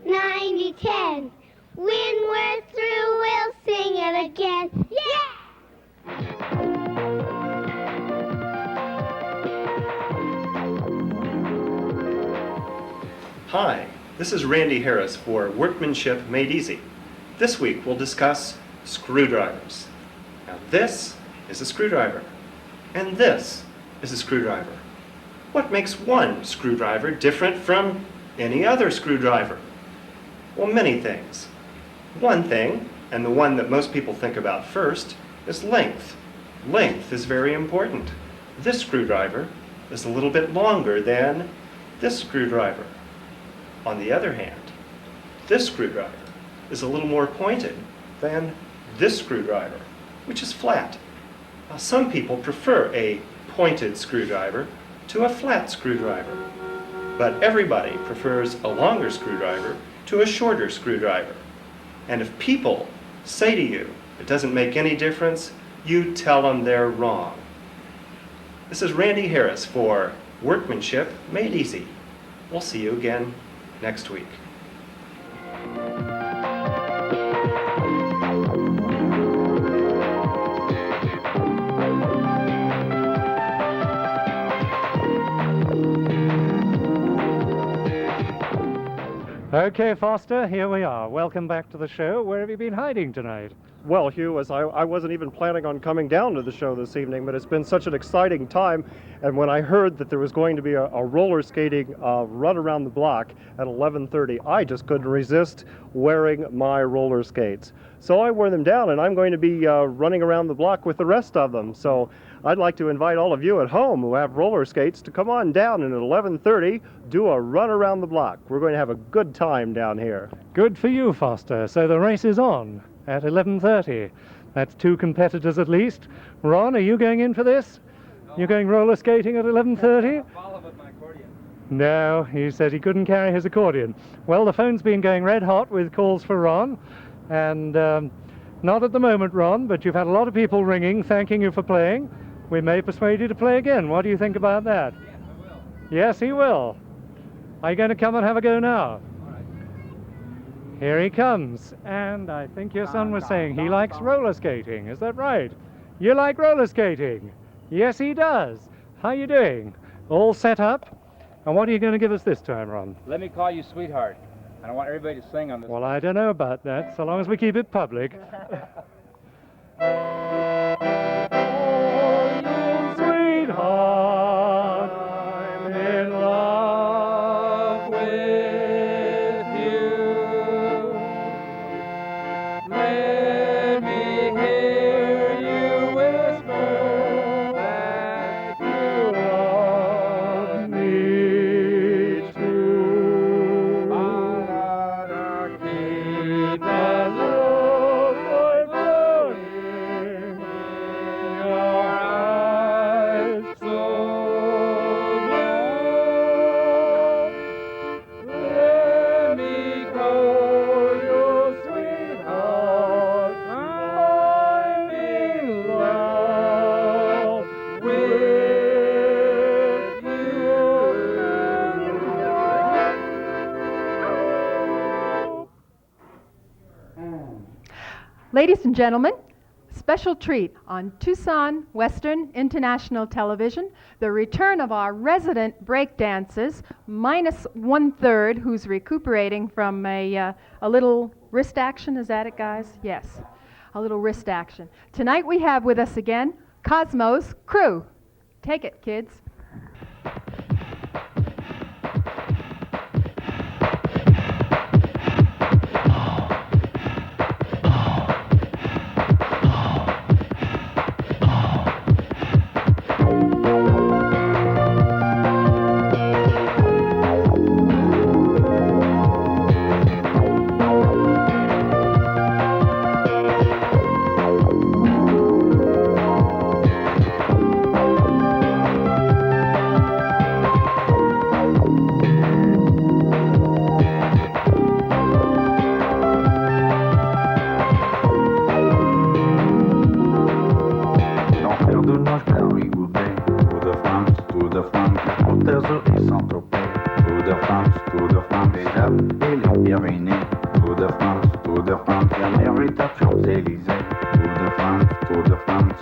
90, 10. When we're through, we'll sing it again. Yeah! Hi, this is Randy Harris for Workmanship Made Easy. This week we'll discuss screwdrivers. Now this is a screwdriver, and this is a screwdriver. What makes one screwdriver different from any other screwdriver? Well, many things. One thing, and the one that most people think about first, is length. Length is very important. This screwdriver is a little bit longer than this screwdriver. On the other hand, this screwdriver is a little more pointed than this screwdriver, which is flat. Now, some people prefer a pointed screwdriver to a flat screwdriver, but everybody prefers a longer screwdriver to a shorter screwdriver. And if people say to you it doesn't make any difference, you tell them they're wrong. This is Randy Harris for Workmanship Made Easy. We'll see you again next week. Okay, Foster, here we are. Welcome back to the show. Where have you been hiding tonight? Well, Hugh, I wasn't even planning on coming down to the show this evening, but it's been such an exciting time. And when I heard that there was going to be a roller skating run around the block at 11:30, I just couldn't resist wearing my roller skates. So I wore them down, and I'm going to be running around the block with the rest of them. So I'd like to invite all of you at home who have roller skates to come on down, and at 11:30, do a run around the block. We're going to have a good time down here. Good for you, Foster. So the race is on at 11:30. That's 2 competitors at least. Ron, are you going in for this? You're going roller skating at 11:30? No, he said he couldn't carry his accordion. Well, the phone's been going red hot with calls for Ron, and not at the moment, Ron, but you've had a lot of people ringing thanking you for playing. We may persuade you to play again. What do you think about that? Yes, I will. Yes, he will. Are you going to come and have a go now? All right. Here he comes. And I think your son was saying he likes roller skating. Is that right? You like roller skating? Yes, he does. How are you doing? All set up? And what are you going to give us this time, Ron? Let me call you sweetheart. I don't want everybody to sing on this. Well, I don't know about that, so long as we keep it public. Sweetheart, I'm in love with you. Let me hear you whisper that you love me too. I gotta keep the love I burning in your eyes so blue. Let me call you sweetheart. I'm in love with you. Ladies and gentlemen, special treat on Tucson Western International Television, the return of our resident breakdancers, minus 1/3, who's recuperating from a little wrist action. Is that it, guys? Yes, a little wrist action. Tonight we have with us again Cosmo's crew. Take it, kids. sur les Saint-Tropez. Tour de France, les Alpes et les Pyrénées. Tour de France, la mer est à Champs-Élysées. Tour de France.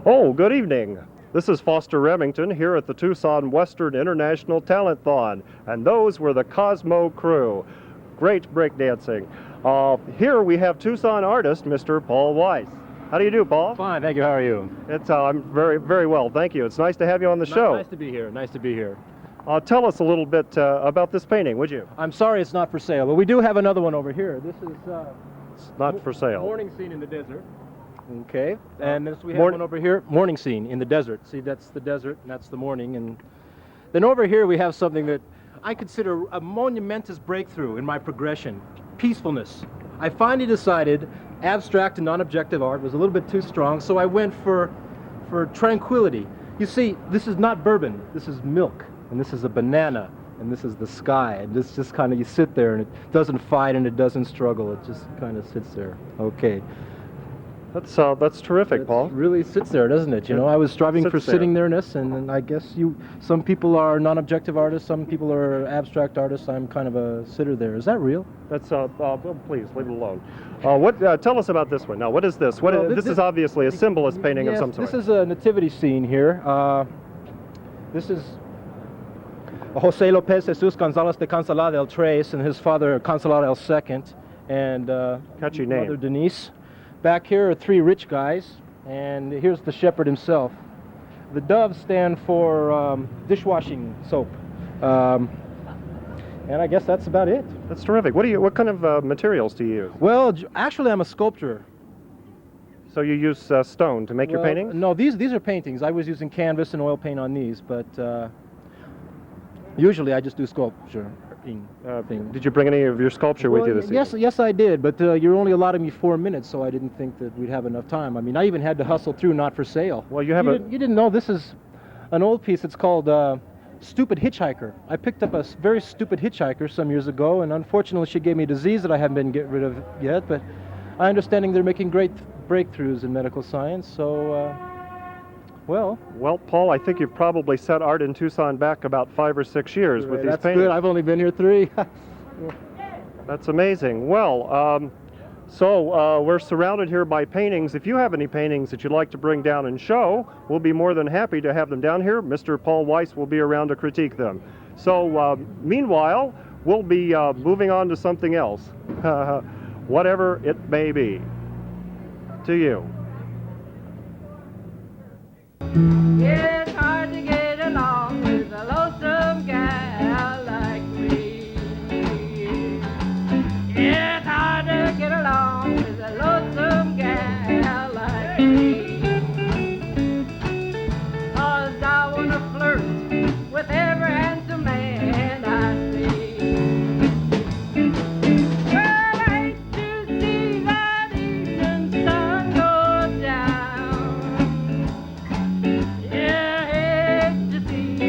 Oh, good evening. This is Foster Remington here at the Tucson Western International Telethon, and those were the Cosmo crew. Great breakdancing. Here we have Tucson artist, Mr. Paul WEISE. How do you do, Paul? Fine, thank you. How are you? I'm very, very well, thank you. It's nice to have you on the show. Nice to be here. Nice to be here. Tell us a little bit about this painting, would you? I'm sorry it's not for sale, but we do have another one over here. This is it's not for sale. Morning scene in the desert. Okay, and this we have one over here, morning scene in the desert. See, that's the desert, and that's the morning. And then over here we have something that I consider a monumentous breakthrough in my progression, peacefulness. I finally decided abstract and non-objective art was a little bit too strong, so I went for tranquility. You see, this is not bourbon, this is milk, and this is a banana, and this is the sky, and this just kind of, you sit there, and it doesn't fight and it doesn't struggle, it just kind of sits there. Okay. That's terrific, Paul. It really sits there, doesn't it? You know, I was striving for sitting there-ness, and I guess some people are non-objective artists, some people are abstract artists. I'm kind of a sitter there. Is that real? That's please leave it alone. Tell us about this one. Now, what is this? This is obviously a symbolist painting of some sort. This is a nativity scene here. This is José López Jesus González de Cancelada el Tres and his father Cancelada el Second, and catchy name. Mother Denise. Back here are three rich guys, and here's the shepherd himself. The doves stand for dishwashing soap, and I guess that's about it. That's terrific. What kind of materials do you use? Well, actually, I'm a sculptor. So you use stone to make your paintings? No, these are paintings. I was using canvas and oil paint on these, but usually I just do sculpture. Did you bring any of your sculpture with you this evening? Yes, I did, but you're only allotting me 4 minutes, so I didn't think that we'd have enough time. I mean, I even had to hustle through not for sale. Well, you didn't know this is an old piece. It's called Stupid Hitchhiker. I picked up a very stupid hitchhiker some years ago, and unfortunately she gave me a disease that I haven't been getting rid of yet, but I'm understanding they're making great breakthroughs in medical science, so... Well, Paul, I think you've probably set art in Tucson back about 5 or 6 years with these paintings. That's good. I've only been here 3. That's amazing. Well, so we're surrounded here by paintings. If you have any paintings that you'd like to bring down and show, we'll be more than happy to have them down here. Mr. Paul WEISE will be around to critique them. So meanwhile, we'll be moving on to something else, whatever it may be. To you. It's hard to get along with a lonesome gal like me. It's hard to get along with a lonesome gal like me. 'Cause I wanna flirt with every handsome man I see. Well, I hate to see that evening sun go down. Yeah, I hate to see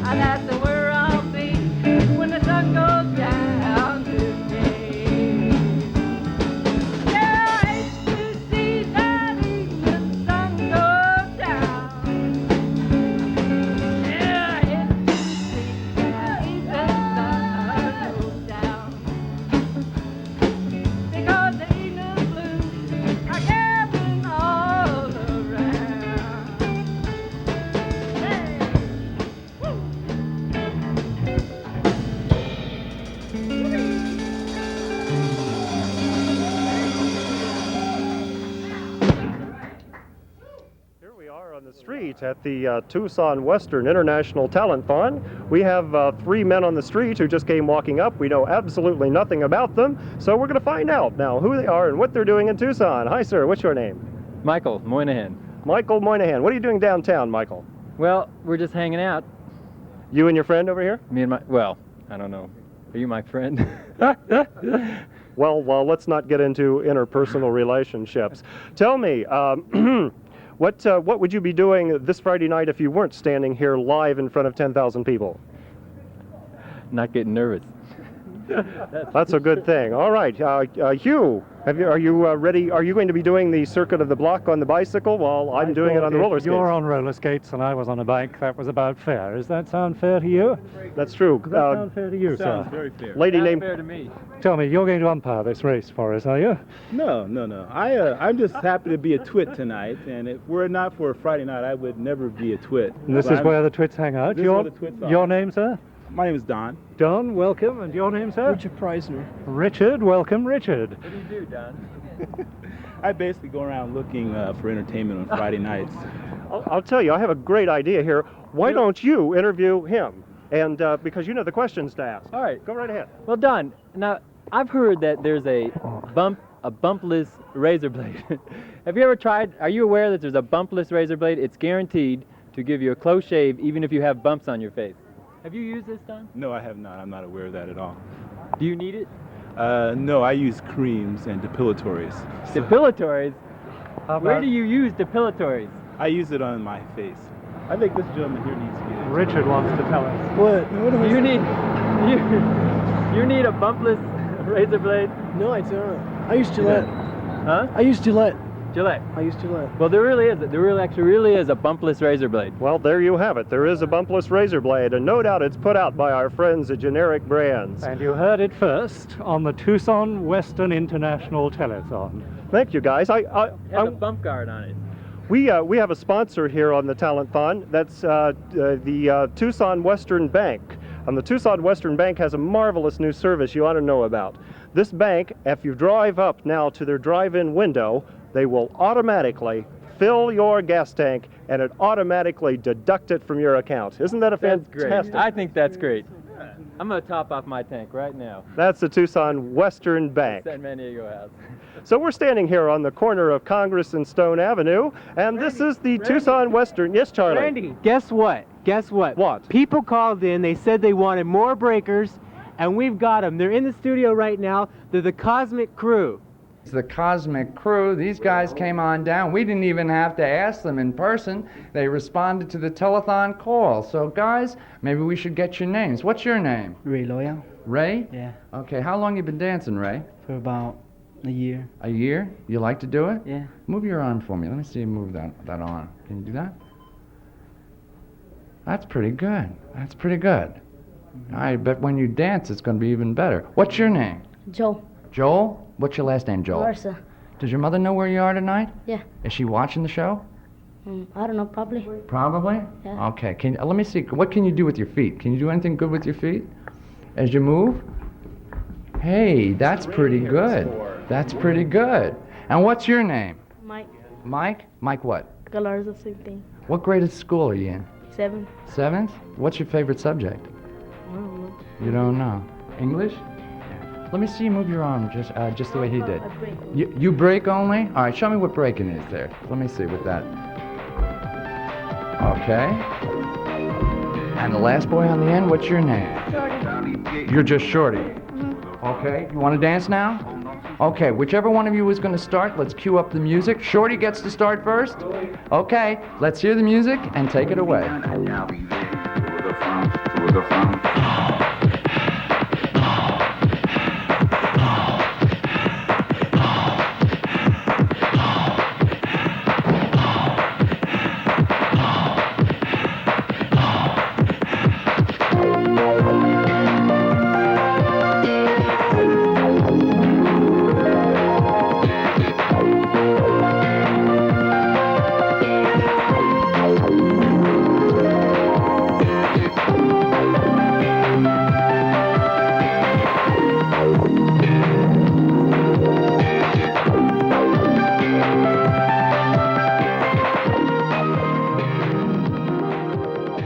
and that's where I'll be when the sun goes down today. Yeah, I hate to see that evening sun go down. Yeah, I hate to see that evening sun go down. Because the evening blues are gathering all around. Hey, woo. Here we are on the street at the Tucson Western International Telekthon. We have 3 men on the street who just came walking up. We know absolutely nothing about them, so we're going to find out now who they are and what they're doing in Tucson. Hi, sir. What's your name? Michael Moynihan. Michael Moynihan. What are you doing downtown, Michael? Well, we're just hanging out. You and your friend over here? Me and my, well, I don't know. Are you my friend? Well, let's not get into interpersonal relationships. Tell me, what would you be doing this Friday night if you weren't standing here live in front of 10,000 people? Not getting nervous. That's a good thing. All right, Hugh, are you ready? Are you going to be doing the circuit of the block on the bicycle while I'm doing it on the roller skates? You're on roller skates and I was on a bike. That was about fair. Does that sound fair to you? That's true. Does that sound fair to you, sir? Sounds very fair. Lady named. Fair to me. Tell me, you're going to umpire this race for us, are you? No. I'm just happy to be a twit tonight, and if were it not for a Friday night, I would never be a twit. And this is where the twits hang out. This is where the twits are. Your name, sir? My name is Don. Don, welcome. And your name, sir? Richard Preisner. Richard, welcome, Richard. What do you do, Don? I basically go around looking for entertainment on Friday nights. I'll tell you, I have a great idea here. Why don't you interview him? And because you know the questions to ask. All right. Go right ahead. Well, Don, now, I've heard that there's a bumpless razor blade. Have you ever tried, are you aware that there's a bumpless razor blade? It's guaranteed to give you a close shave even if you have bumps on your face. Have you used this, Don? No, I have not. I'm not aware of that at all. Do you need it? No, I use creams and depilatories. Depilatories? Where do you use depilatories? I use it on my face. I think this gentleman here needs to be there. Richard wants to tell us. What am I You need a bumpless razor blade? No, I don't. I use Gillette. Huh? I use Gillette. Gillette. I use Gillette. Well, there really is a bumpless razor blade. Well, there you have it. There is a bumpless razor blade, and no doubt it's put out by our friends at Generic Brands. And you heard it first on the Tucson Western International Telethon. Thank you, guys. It has a bump guard on it. We have a sponsor here on the Telethon. That's the Tucson Western Bank. And the Tucson Western Bank has a marvelous new service you ought to know about. This bank, if you drive up now to their drive-in window, they will automatically fill your gas tank and it automatically deduct it from your account. Isn't that a fantastic? That's great. I think that's great. I'm going to top off my tank right now. That's the Tucson Western Bank. San Diego house. So we're standing here on the corner of Congress and Stone Avenue, and this is the Tucson Western. Yes, Charlie? Randy, guess what? Guess what? What? People called in, they said they wanted more breakers, and we've got them. They're in the studio right now. They're the Cosmic Crew. It's the Cosmic Crew. These guys came on down. We didn't even have to ask them in person. They responded to the telethon call. So guys, maybe we should get your names. What's your name? Ray Loyal. Ray? Yeah. Okay, how long you been dancing, Ray? For about a year. A year? You like to do it? Yeah. Move your arm for me. Let me see you move that arm. Can you do that? That's pretty good. That's pretty good. I bet when you dance it's going to be even better. What's your name? Joe. Joel? What's your last name, Joel? Larsa. Does your mother know where you are tonight? Yeah. Is she watching the show? I don't know, probably. Probably? Yeah. Okay. Let me see. What can you do with your feet? Can you do anything good with your feet as you move? Hey, that's pretty good. That's pretty good. And what's your name? Mike. Mike? Mike what? Galarza, same thing. What grade of school are you in? 7. 7th? What's your favorite subject? I don't know. You don't know. English? Let me see you move your arm just the way he did. I break. You break only? All right, show me what breaking is there. Let me see with that. Okay. And the last boy on the end, what's your name? Shorty. You're just Shorty. Okay, you want to dance now? Okay, whichever one of you is going to start, let's cue up the music. Shorty gets to start first? Okay, let's hear the music and take it away. de France.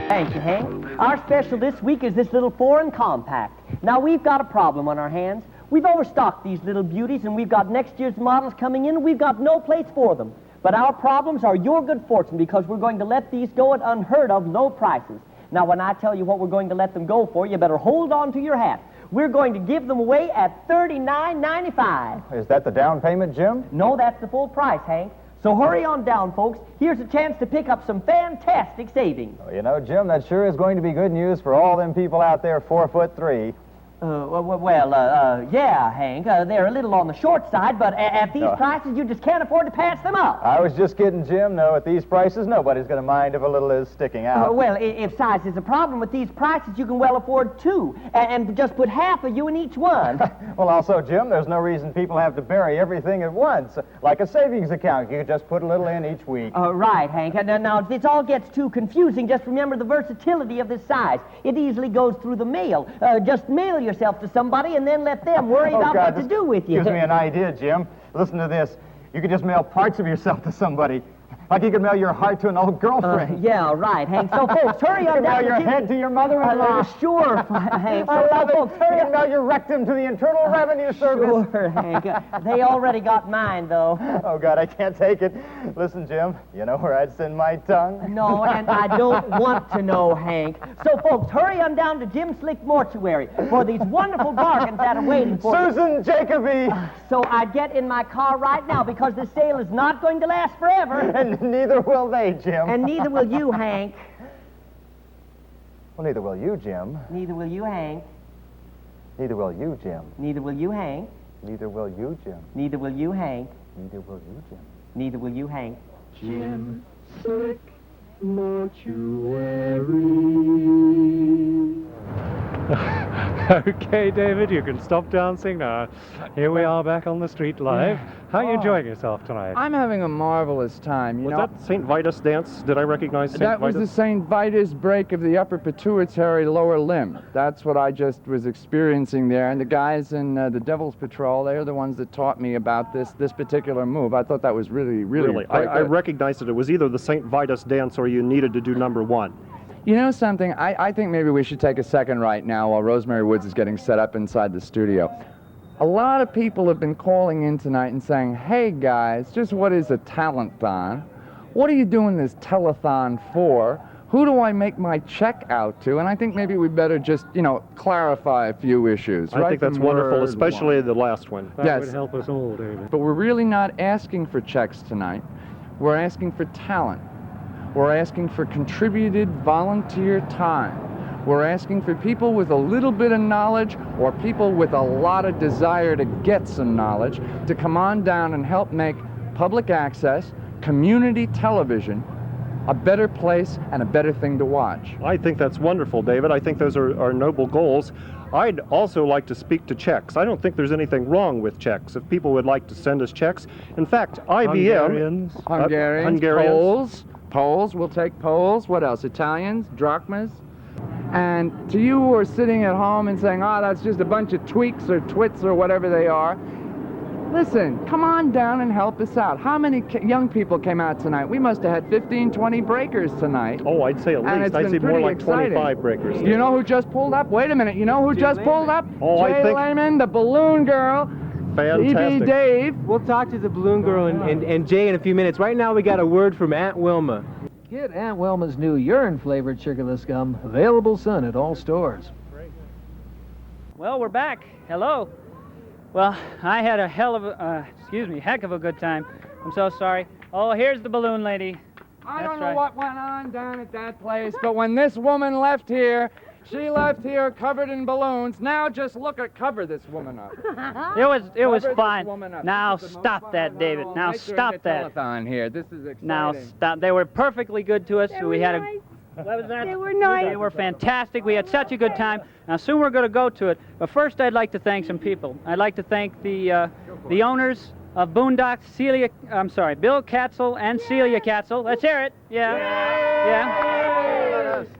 Thank you, Hank. Our special this week is this little foreign compact. Now, we've got a problem on our hands. We've overstocked these little beauties, and we've got next year's models coming in, and we've got no place for them. But our problems are your good fortune, because we're going to let these go at unheard of low prices. Now, when I tell you what we're going to let them go for, you better hold on to your hat. We're going to give them away at $39.95. Is that the down payment, Jim? No, that's the full price, Hank. So hurry on down, folks. Here's a chance to pick up some fantastic savings. Well, you know, Jim, that sure is going to be good news for all them people out there 4'3". Yeah, Hank. They're a little on the short side, but at these prices, you just can't afford to pass them up. I was just kidding, Jim. No, at these prices, nobody's going to mind if a little is sticking out. If size is a problem with these prices, you can well afford two, and just put half of you in each one. Well, also, Jim, there's no reason people have to bury everything at once. Like a savings account, you could just put a little in each week. Right, Hank. Now, if this all gets too confusing, just remember the versatility of this size. It easily goes through the mail. Just mail yourself to somebody and then let them worry about what to do with you. Gives me an idea, Jim. Listen to this. You could just mail parts of yourself to somebody. Like you could mail your heart to an old girlfriend. Yeah, right, Hank. So, folks, hurry on down. You can mail your head to your mother-in-law. Sure, Hank. I love it. You can mail your rectum to the Internal Revenue Service. Sure, Hank. They already got mine, though. Oh, God, I can't take it. Listen, Jim, you know where I'd send my tongue? No, and I don't want to know, Hank. So, folks, hurry on down to Jim Slick Mortuary for these wonderful bargains that are waiting for you. Susan Jacoby! So I get in my car right now because this sale is not going to last forever. And neither will they, Jim. And neither will you, Hank. Well, neither will you, Jim. Neither will you, Hank. Neither will you, Jim. Neither will you, Hank. Neither will you, Jim. Neither will you, Hank. Neither will you, Jim. Neither will you, Hank. Jim Slick Mortuary. Okay, David, you can stop dancing now. Here we are back on the street live. How are you enjoying yourself tonight? I'm having a marvelous time. You Was know, that St. Vitus dance? Did I recognize St. that Vitus? was the St. Vitus break of the upper pituitary lower limb. That's what I just was experiencing there. And the guys in the Devil's Patrol, they're the ones that taught me about this particular move. I thought that was really I recognized that it was either the St. Vitus dance or you needed to do number one. You know something? I think maybe we should take a second right now while Rosemary Woods is getting set up inside the studio. A lot of people have been calling in tonight and saying, hey guys, just what is a Telekthon? What are you doing this telethon for? Who do I make my check out to? And I think maybe we better just, clarify a few issues. I think that's wonderful, especially the last one. That would help us all, David. But we're really not asking for checks tonight. We're asking for talent. We're asking for contributed volunteer time. We're asking for people with a little bit of knowledge or people with a lot of desire to get some knowledge to come on down and help make public access, community television, a better place and a better thing to watch. I think that's wonderful, David. I think those are noble goals. I'd also like to speak to checks. I don't think there's anything wrong with checks. If people would like to send us checks. In fact, IBM... Hungarians, Poles, we'll take Poles. What else? Italians, drachmas. And to you who are sitting at home and saying, oh, that's just a bunch of tweaks or twits or whatever they are, listen, come on down and help us out. How many young people came out tonight? We must have had 15, 20 breakers tonight. Oh, I'd say at least. I'd say more like 25 breakers. You know who just pulled up? Wait a minute. You know who just pulled up? Oh, Jay Lehman, the balloon girl. Fantastic. Dave. We'll talk to the balloon girl and Jay in a few minutes. Right now we got a word from Aunt Wilma. Get Aunt Wilma's new urine-flavored sugarless gum, available soon at all stores. Well, we're back. Hello. Well, I had a heck of a good time. I'm so sorry. Oh, here's the balloon lady. I don't know what went on down at that place, but when this woman left here, She left here covered in balloons. Now just look at cover this woman up. It was Cover this fine. woman up. Now This is the most stop that, David. Now night during stop the that. telethon here. This is exciting. Now stop. They were perfectly good to us. We had a. What was that? They were nice. They were fantastic. We had such a good time. Now soon we're going to go to it. But first, I'd like to thank some people. I'd like to thank the owners of Boondocks, Bill Katzel and Celia Katzel. Let's hear it. Yeah.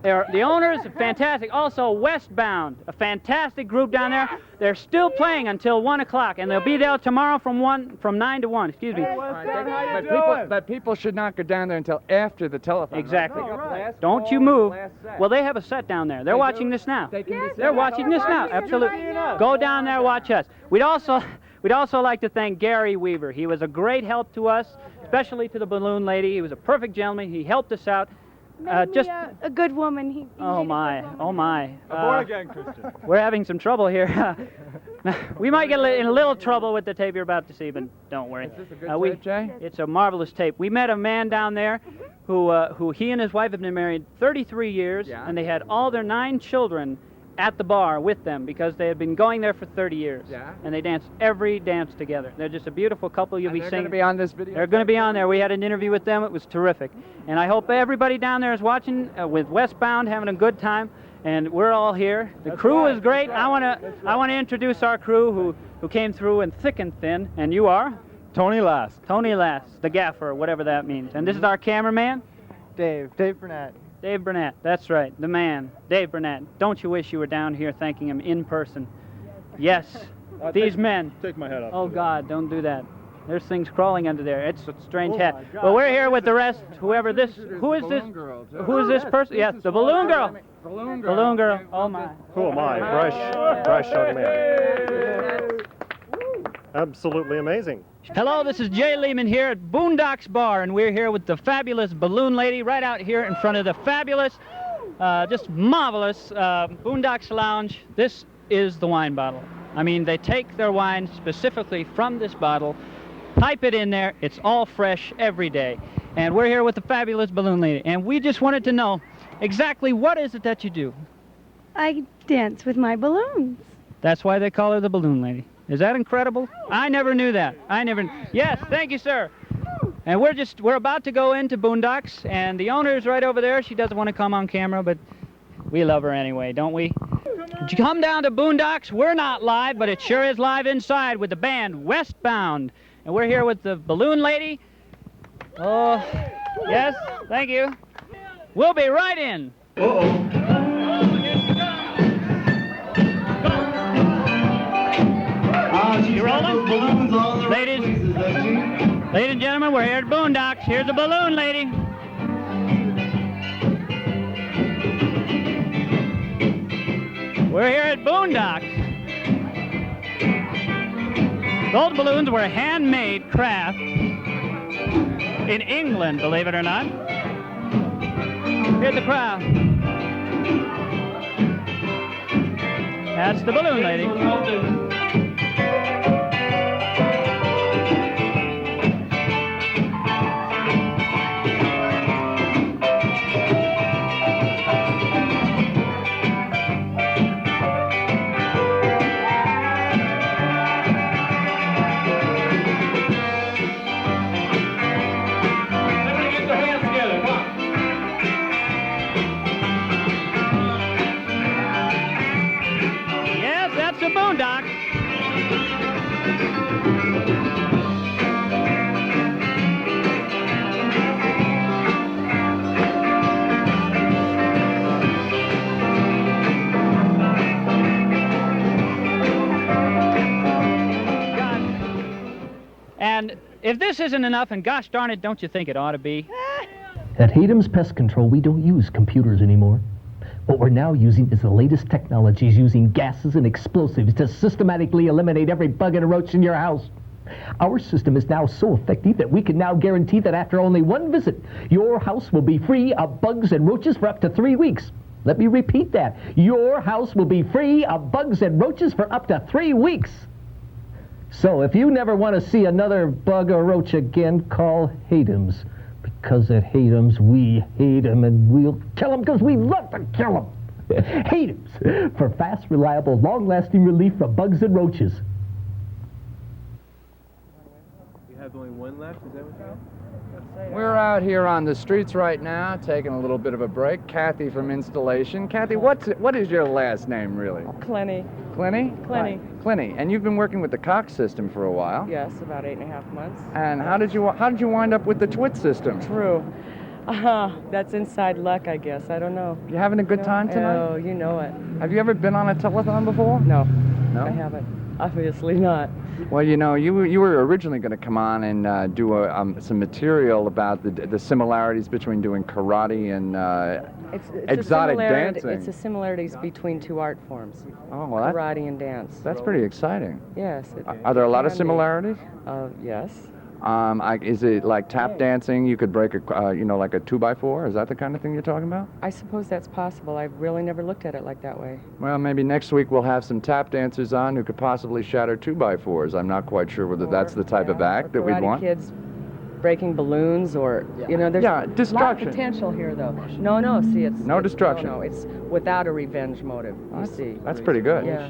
They're the owners, fantastic. Also, Westbound, a fantastic group down there. They're still playing until 1 o'clock, and they'll be there tomorrow from 9 to 1. Excuse me. But people should not go down there until after the telethon. Exactly. Right? Don't you move. Well, they have a set down there. They're watching this now. They're watching this now. Absolutely. Go down there, watch us. We'd also like to thank Gary Weaver. He was a great help to us, especially to the balloon lady. He was a perfect gentleman. He helped us out. Just a good woman. He Oh my. A born-again Christian. We're having some trouble here. We might get in a little trouble with the tape you're about to see, but don't worry. Is this a good tape, Jay? It's a marvelous tape. We met a man down there who he and his wife have been married 33 years, and they had all their 9 children at the bar with them because they had been going there for 30 years. Yeah. And they danced every dance together. They're just a beautiful couple. You'll be They're singing. going to be on this video? They're going to be on there. We had an interview with them. It was terrific. And I hope everybody down there is watching with Westbound, having a good time. And we're all here. The crew is great. I want to introduce our crew who came through in thick and thin. And you are? Tony Last. Tony Last, the gaffer, whatever that means. And this is our cameraman? Dave Burnett. Dave Burnett, that's right, the man, Dave Burnett. Don't you wish you were down here thanking him in person? Yes, these men. Take my head off. Oh God, don't do that. There's things crawling under there. It's a strange hat. Well, we're here with the rest. Who is this? Who is this person? Yes, the balloon girl. Balloon girl. Oh my. Who am I? Brush young man. Absolutely amazing. Hello, this is Jay Lehman here at Boondocks Bar, and we're here with the fabulous balloon lady right out here in front of the fabulous, just marvelous Boondocks Lounge. This is the wine bottle. I mean, they take their wine specifically from this bottle, pipe it in there, it's all fresh every day. And we're here with the fabulous balloon lady, and we just wanted to know exactly what is it that you do? I dance with my balloons. That's why they call her the balloon lady. Is that incredible? I never knew that. Yes, thank you, sir. And we're about to go into Boondocks, and the owner is right over there. She doesn't want to come on camera, but we love her anyway, don't we? Did you come down to Boondocks? We're not live, but it sure is live inside with the band Westbound. And we're here with the balloon lady. Oh, yes, thank you. We'll be right in. You rolling? Ladies and gentlemen, we're here at Boondocks. Here's the balloon lady. We're here at Boondocks. Those balloons were handmade craft in England, believe it or not. Here's the crowd. That's the balloon lady. And if this isn't enough, and gosh darn it, don't you think it ought to be? At HATEM'S Pest Control, we don't use computers anymore. What we're now using is the latest technologies using gases and explosives to systematically eliminate every bug and roach in your house. Our system is now so effective that we can now guarantee that after only one visit, your house will be free of bugs and roaches for up to 3 weeks. Let me repeat that. Your house will be free of bugs and roaches for up to 3 weeks. So if you never want to see another bug or roach again, call HATEM'S. Because at HATEM'S, we hate them, and we'll kill them because we love to kill them. HATEM'S, for fast, reliable, long-lasting relief from bugs and roaches. You have only one left, is that what you're saying? We're out here on the streets right now, taking a little bit of a break. Kathy from installation. Kathy, what is your last name, really? Clenny. Clenny? Clenny. Clenny. And you've been working with the Cox system for a while. Yes, about 8.5 months. And how did you wind up with the TWIT system? True. That's inside luck, I guess. I don't know. You having a good time tonight? Oh, you know it. Have you ever been on a telethon before? No. No? I haven't. Obviously not. Well, you know, you were originally going to come on and do some material about the similarities between doing karate and exotic dancing. It's the similarities between two art forms. Oh, well, karate and dance. That's pretty exciting. Yes. Are there a lot of similarities? Yes. Is it like tap dancing? You could break a, like a 2x4? Is that the kind of thing you're talking about? I suppose that's possible. I've really never looked at it like that way. Well, maybe next week we'll have some tap dancers on who could possibly shatter 2x4s. I'm not quite sure whether that's the type of act that we'd want. Kids breaking balloons or, there's destruction. A lot of potential here, though. No, see, it's... No destruction. No, it's without a revenge motive, you see. That's pretty good. Yeah.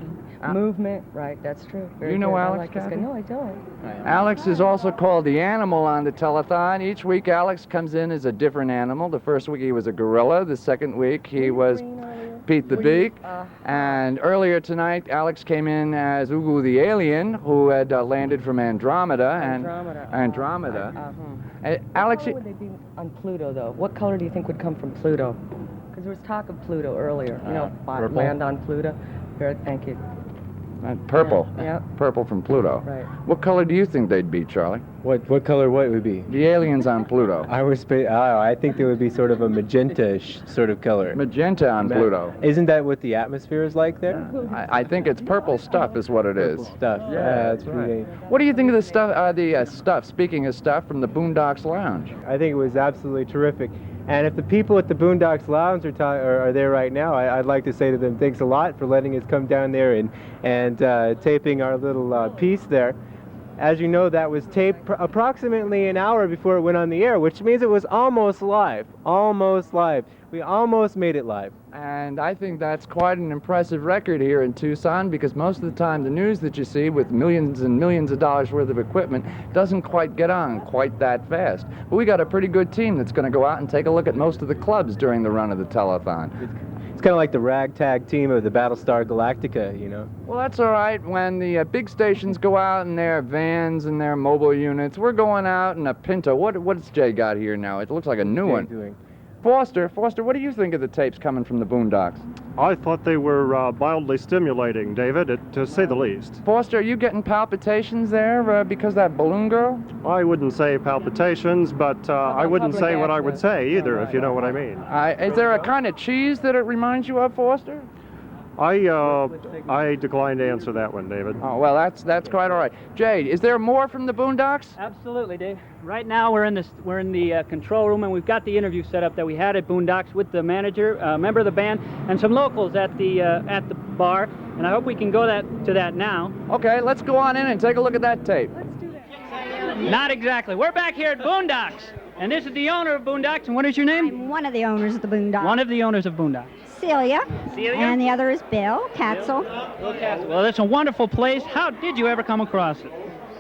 Movement, right, that's true. Very you know good. Alex, I like this guy. No, I don't. Alex is also called the animal on the telethon. Each week Alex comes in as a different animal. The first week he was a gorilla. The second week he was Pete the Beak. And earlier tonight Alex came in as Ugu the alien, who had landed from Andromeda. Andromeda. Alex, How would they be on Pluto, though? What color do you think would come from Pluto? Because there was talk of Pluto earlier. purple. Land on Pluto. Very, thank you. Purple. Yeah. Purple from Pluto. Right. What color do you think they'd be, Charlie? What color what would be? The aliens on Pluto. I think they would be sort of a magenta-ish sort of color. Magenta on Pluto. Isn't that what the atmosphere is like there? I think it's purple stuff is what it is. Stuff. Yeah, that's right. What do you think of the stuff, speaking of stuff, from the Boondocks Lounge? I think it was absolutely terrific. And if the people at the Boondocks Lounge are there right now, I'd like to say to them, thanks a lot for letting us come down there and taping our little piece there. As you know, that was taped approximately an hour before it went on the air, which means it was almost live. Almost live. We almost made it live. And I think that's quite an impressive record here in Tucson, because most of the time the news that you see with millions and millions of dollars worth of equipment doesn't quite get on quite that fast. But we got a pretty good team that's going to go out and take a look at most of the clubs during the run of the telethon. It's kind of like the ragtag team of the Battlestar Galactica, you know? Well, that's all right. When the big stations go out in their vans and their mobile units, we're going out in a Pinto. What's Jay got here now? It looks like a new one. Doing? Foster, what do you think of the tapes coming from the Boondocks? I thought they were mildly stimulating, David, to say the least. Foster, are you getting palpitations there because of that balloon girl? I wouldn't say palpitations, but I wouldn't say what I would say either, if you know what I mean. Is there a kind of cheese that it reminds you of, Foster? I decline to answer that one, David. Oh, well, that's quite all right. Jay, is there more from the Boondocks? Absolutely, Dave. Right now we're in the control room, and we've got the interview set up that we had at Boondocks with the manager, a member of the band, and some locals at the bar. And I hope we can go to that now. Okay, let's go on in and take a look at that tape. Let's do that. Not exactly. We're back here at Boondocks, and this is the owner of Boondocks. And what is your name? I'm one of the owners of the Boondocks. One of the owners of Boondocks. Celia. Celia? And the other is Bill Katzel. Bill Katzel. Well, it's a wonderful place. How did you ever come across it?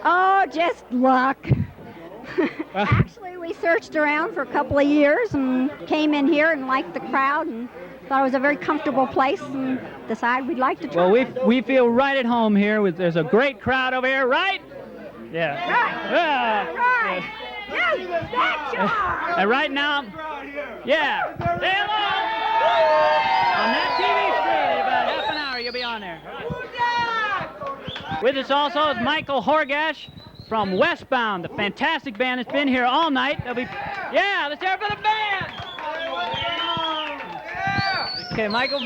Oh, just luck. Actually, we searched around for a couple of years and came in here and liked the crowd and thought it was a very comfortable place and decided we'd like to try. Well, we feel right at home here. There's a great crowd over here, right? Yeah. Right. Right. Yes, that's yours. And right now, yeah. Say hello. On that TV screen, in about half an hour, you'll be on there. With us also is Michael Horgash from Westbound, the fantastic band that's been here all night. Yeah, let's hear it for the band. Okay, Michael,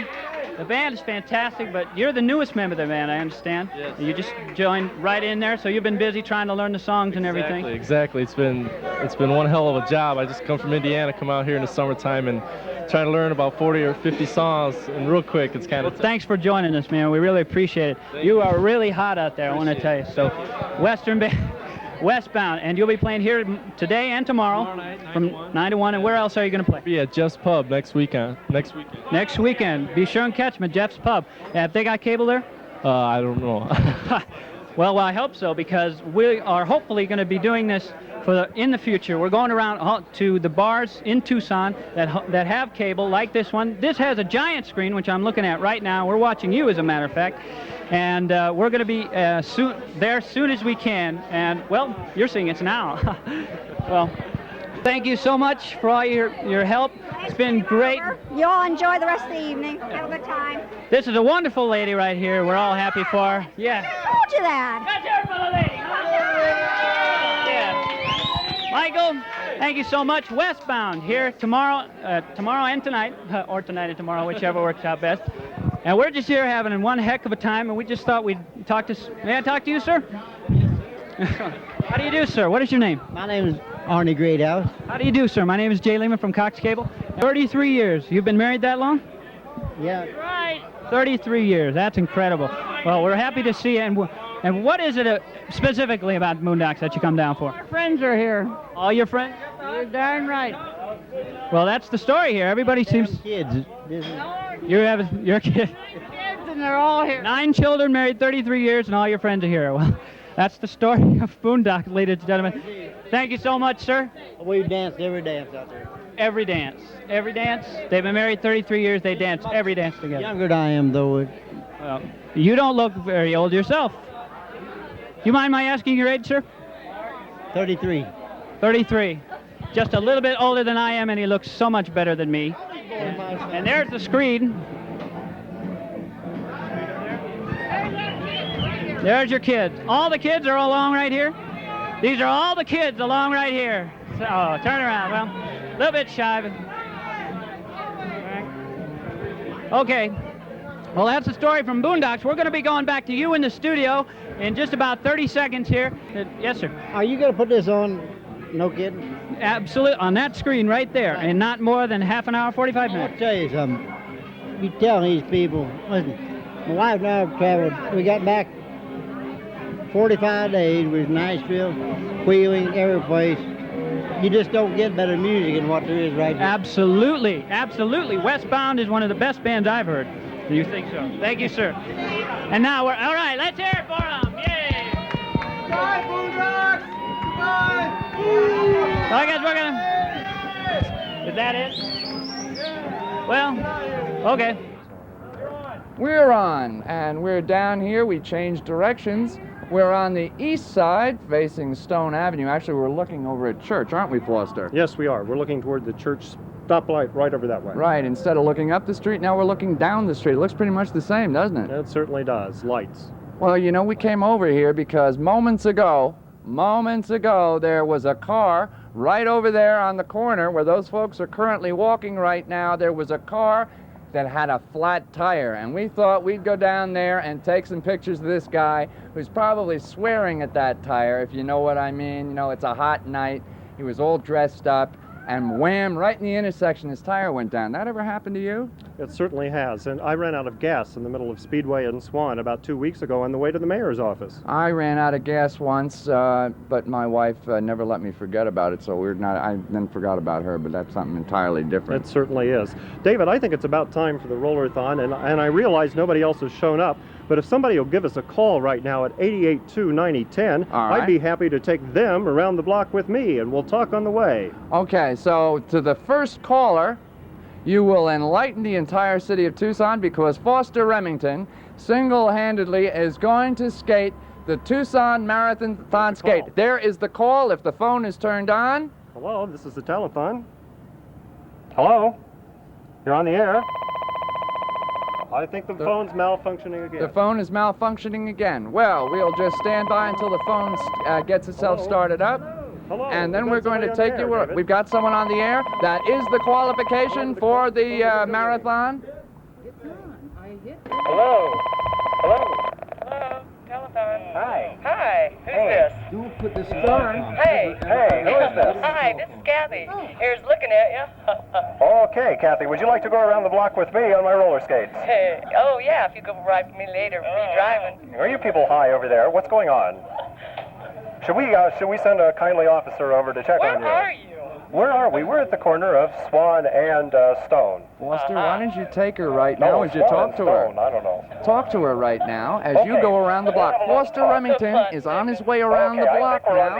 the band is fantastic, but you're the newest member of the band, I understand. Yes. You just joined right in there, so you've been busy trying to learn the songs and everything. Exactly. It's been one hell of a job. I just come from Indiana, come out here in the summertime and try to learn about 40 or 50 songs, and real quick, it's kind of tough. Thanks for joining us, man. We really appreciate it. You are really hot out there, I want to tell you. So, Western band. Westbound, and you'll be playing here today and tomorrow, from 9 to 1. And where else are you going to play? Be at Jeff's Pub next weekend. Next weekend. Be sure and catch me at Jeff's Pub. Have they got cable there? I don't know. Well, I hope so, because we are hopefully going to be doing this in the future. We're going around to the bars in Tucson that have cable, like this one. This has a giant screen, which I'm looking at right now. We're watching you, as a matter of fact. And we're going to be there soon as we can. And, well, you're seeing it now. Well, thank you so much for all your help. It's been great. You all enjoy the rest of the evening. Have a good time. This is a wonderful lady right here. We're all happy for her. Yeah. I told you that. Let's hear it for the lady. Yeah. Michael, thank you so much. Westbound here tomorrow and tonight, or tonight and tomorrow, whichever works out best. And we're just here having one heck of a time, and we just thought we'd talk to... May I talk to you, sir? How do you do, sir? What is your name? My name is Arnie Greathouse. How do you do, sir? My name is Jay Lehman from Cox Cable. 33 years. You've been married that long? Yeah. Right. 33 years. That's incredible. Well, we're happy to see you. And what is it specifically about Boondocks that you come down for? Our friends are here. All your friends? You're darn right. Well, that's the story here. Everybody seems... Kids. You have your kids. Kids, and they're all here. 9 children, married 33 years, and all your friends are here. Well, that's the story of Boondocks, ladies and gentlemen. Thank you so much, sir. We danced every dance out there. Every dance. Every dance. They've been married 33 years. They dance every dance together. Younger than I am, though. Well, you don't look very old yourself. Do you mind my asking your age, sir? 33. 33. Just a little bit older than I am, and he looks so much better than me. And there's the screen. There's your kids. All the kids are along right here. These are all the kids along right here. So, turn around. Well, a little bit shy. But... Okay. Well, that's the story from Boondocks. We're going to be going back to you in the studio in just about 30 seconds here. Yes, sir. Are you going to put this on? No kidding? Absolutely. On that screen right there, and not more than half an hour, 45 minutes. I'll tell you something. You tell these people, listen, my wife and I have traveled. We got back 45 days. We was in Nashville, Wheeling, every place. You just don't get better music than what there is right now. Absolutely. Absolutely. Westbound is one of the best bands I've heard. Do you think so? Thank you, sir. And now we're... All right, let's hear it for them. Yay! Goodbye, Boondocks! Goodbye! So I guess we're gonna... Is that it? Well, okay. We're on, and we're down here. We changed directions. We're on the east side, facing Stone Avenue. Actually, we're looking over at church, aren't we, Foster? Yes, we are. We're looking toward the church stoplight right over that way. Right. Instead of looking up the street, now we're looking down the street. It looks pretty much the same, doesn't it? It certainly does. Lights. Well, you know, we came over here because moments ago, there was a car right over there on the corner where those folks are currently walking right now. There was a car that had a flat tire, and we thought we'd go down there and take some pictures of this guy who's probably swearing at that tire, if you know what I mean. You know, it's a hot night. He was all dressed up, and wham, right in the intersection, his tire went down. That ever happened to you? It certainly has, and I ran out of gas in the middle of Speedway and Swan about 2 weeks ago on the way to the mayor's office. I ran out of gas once, but my wife never let me forget about it, so I then forgot about her, but that's something entirely different. It certainly is. David, I think it's about time for the Rollerthon, and I realize nobody else has shown up, but if somebody will give us a call right now at 882-9010, right. I'd be happy to take them around the block with me, and we'll talk on the way. Okay, so to the first caller, you will enlighten the entire city of Tucson, because Foster Remington single-handedly is going to skate the Tucson Marathon skate. There is the call if the phone is turned on. Hello, this is the Telethon. Hello? You're on the air. I think the phone's malfunctioning again. The phone is malfunctioning again. Well, we'll just stand by until the phone gets itself started up. Hello. And then we're going to take you where we've got someone on the air. That is the qualification for the marathon. Hello. Hello. Hello. Telethon. Hi. Hi. Who's this? Don't put this on. Hey. Hey, who is this? Hi, this is Kathy. Here's looking at you. Okay, Kathy, would you like to go around the block with me on my roller skates? Oh, yeah, if you could ride with me later, me driving. Are you people high over there? What's going on? Should we send a kindly officer over to check on you? Where are you? Where are we? We're at the corner of Swan and Stone. Foster, why don't you take her right now as you talk to her? I don't know. Talk to her right now as you go around the block. Foster Remington is on his way around the block now,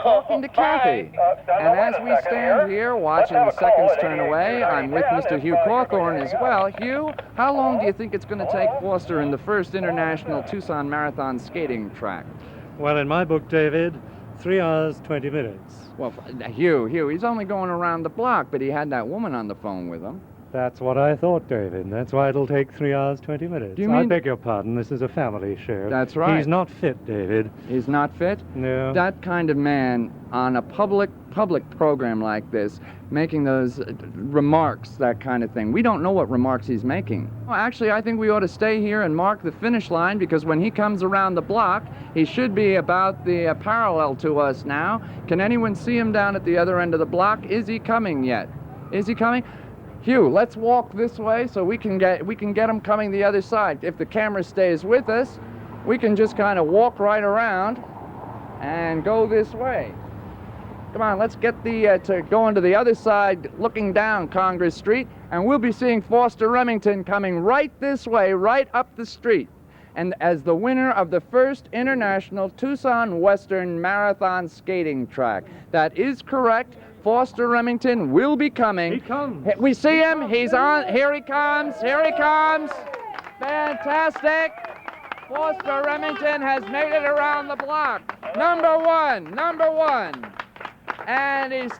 talking to Kathy. And as we stand here watching the seconds turn away, I'm with Mr. Hugh Cawthorne as well. Hugh, how long do you think it's going to take Foster in the first International Tucson Marathon skating track? Well, in my book, David, 3 hours, 20 minutes. Well, Hugh, he's only going around the block, but he had that woman on the phone with him. That's what I thought, David. That's why it'll take 3 hours, 20 minutes. Do you I mean- beg your pardon. This is a family show. That's right. He's not fit, David. He's not fit? No. That kind of man on a public program like this, making those remarks, that kind of thing. We don't know what remarks he's making. Well, actually, I think we ought to stay here and mark the finish line, because when he comes around the block, he should be about the parallel to us now. Can anyone see him down at the other end of the block? Is he coming yet? Is he coming? Hugh, let's walk this way so we can get him coming the other side. If the camera stays with us, we can just kind of walk right around and go this way. Come on, let's get to going to the other side, looking down Congress Street, and we'll be seeing Foster Remington coming right this way, right up the street. And as the winner of the first International Tucson Western Marathon Skating Track. That is correct. Foster Remington will be coming. He comes. We see him. He's on. Here he comes. Here he comes. Fantastic. Foster Remington has made it around the block. Number one. And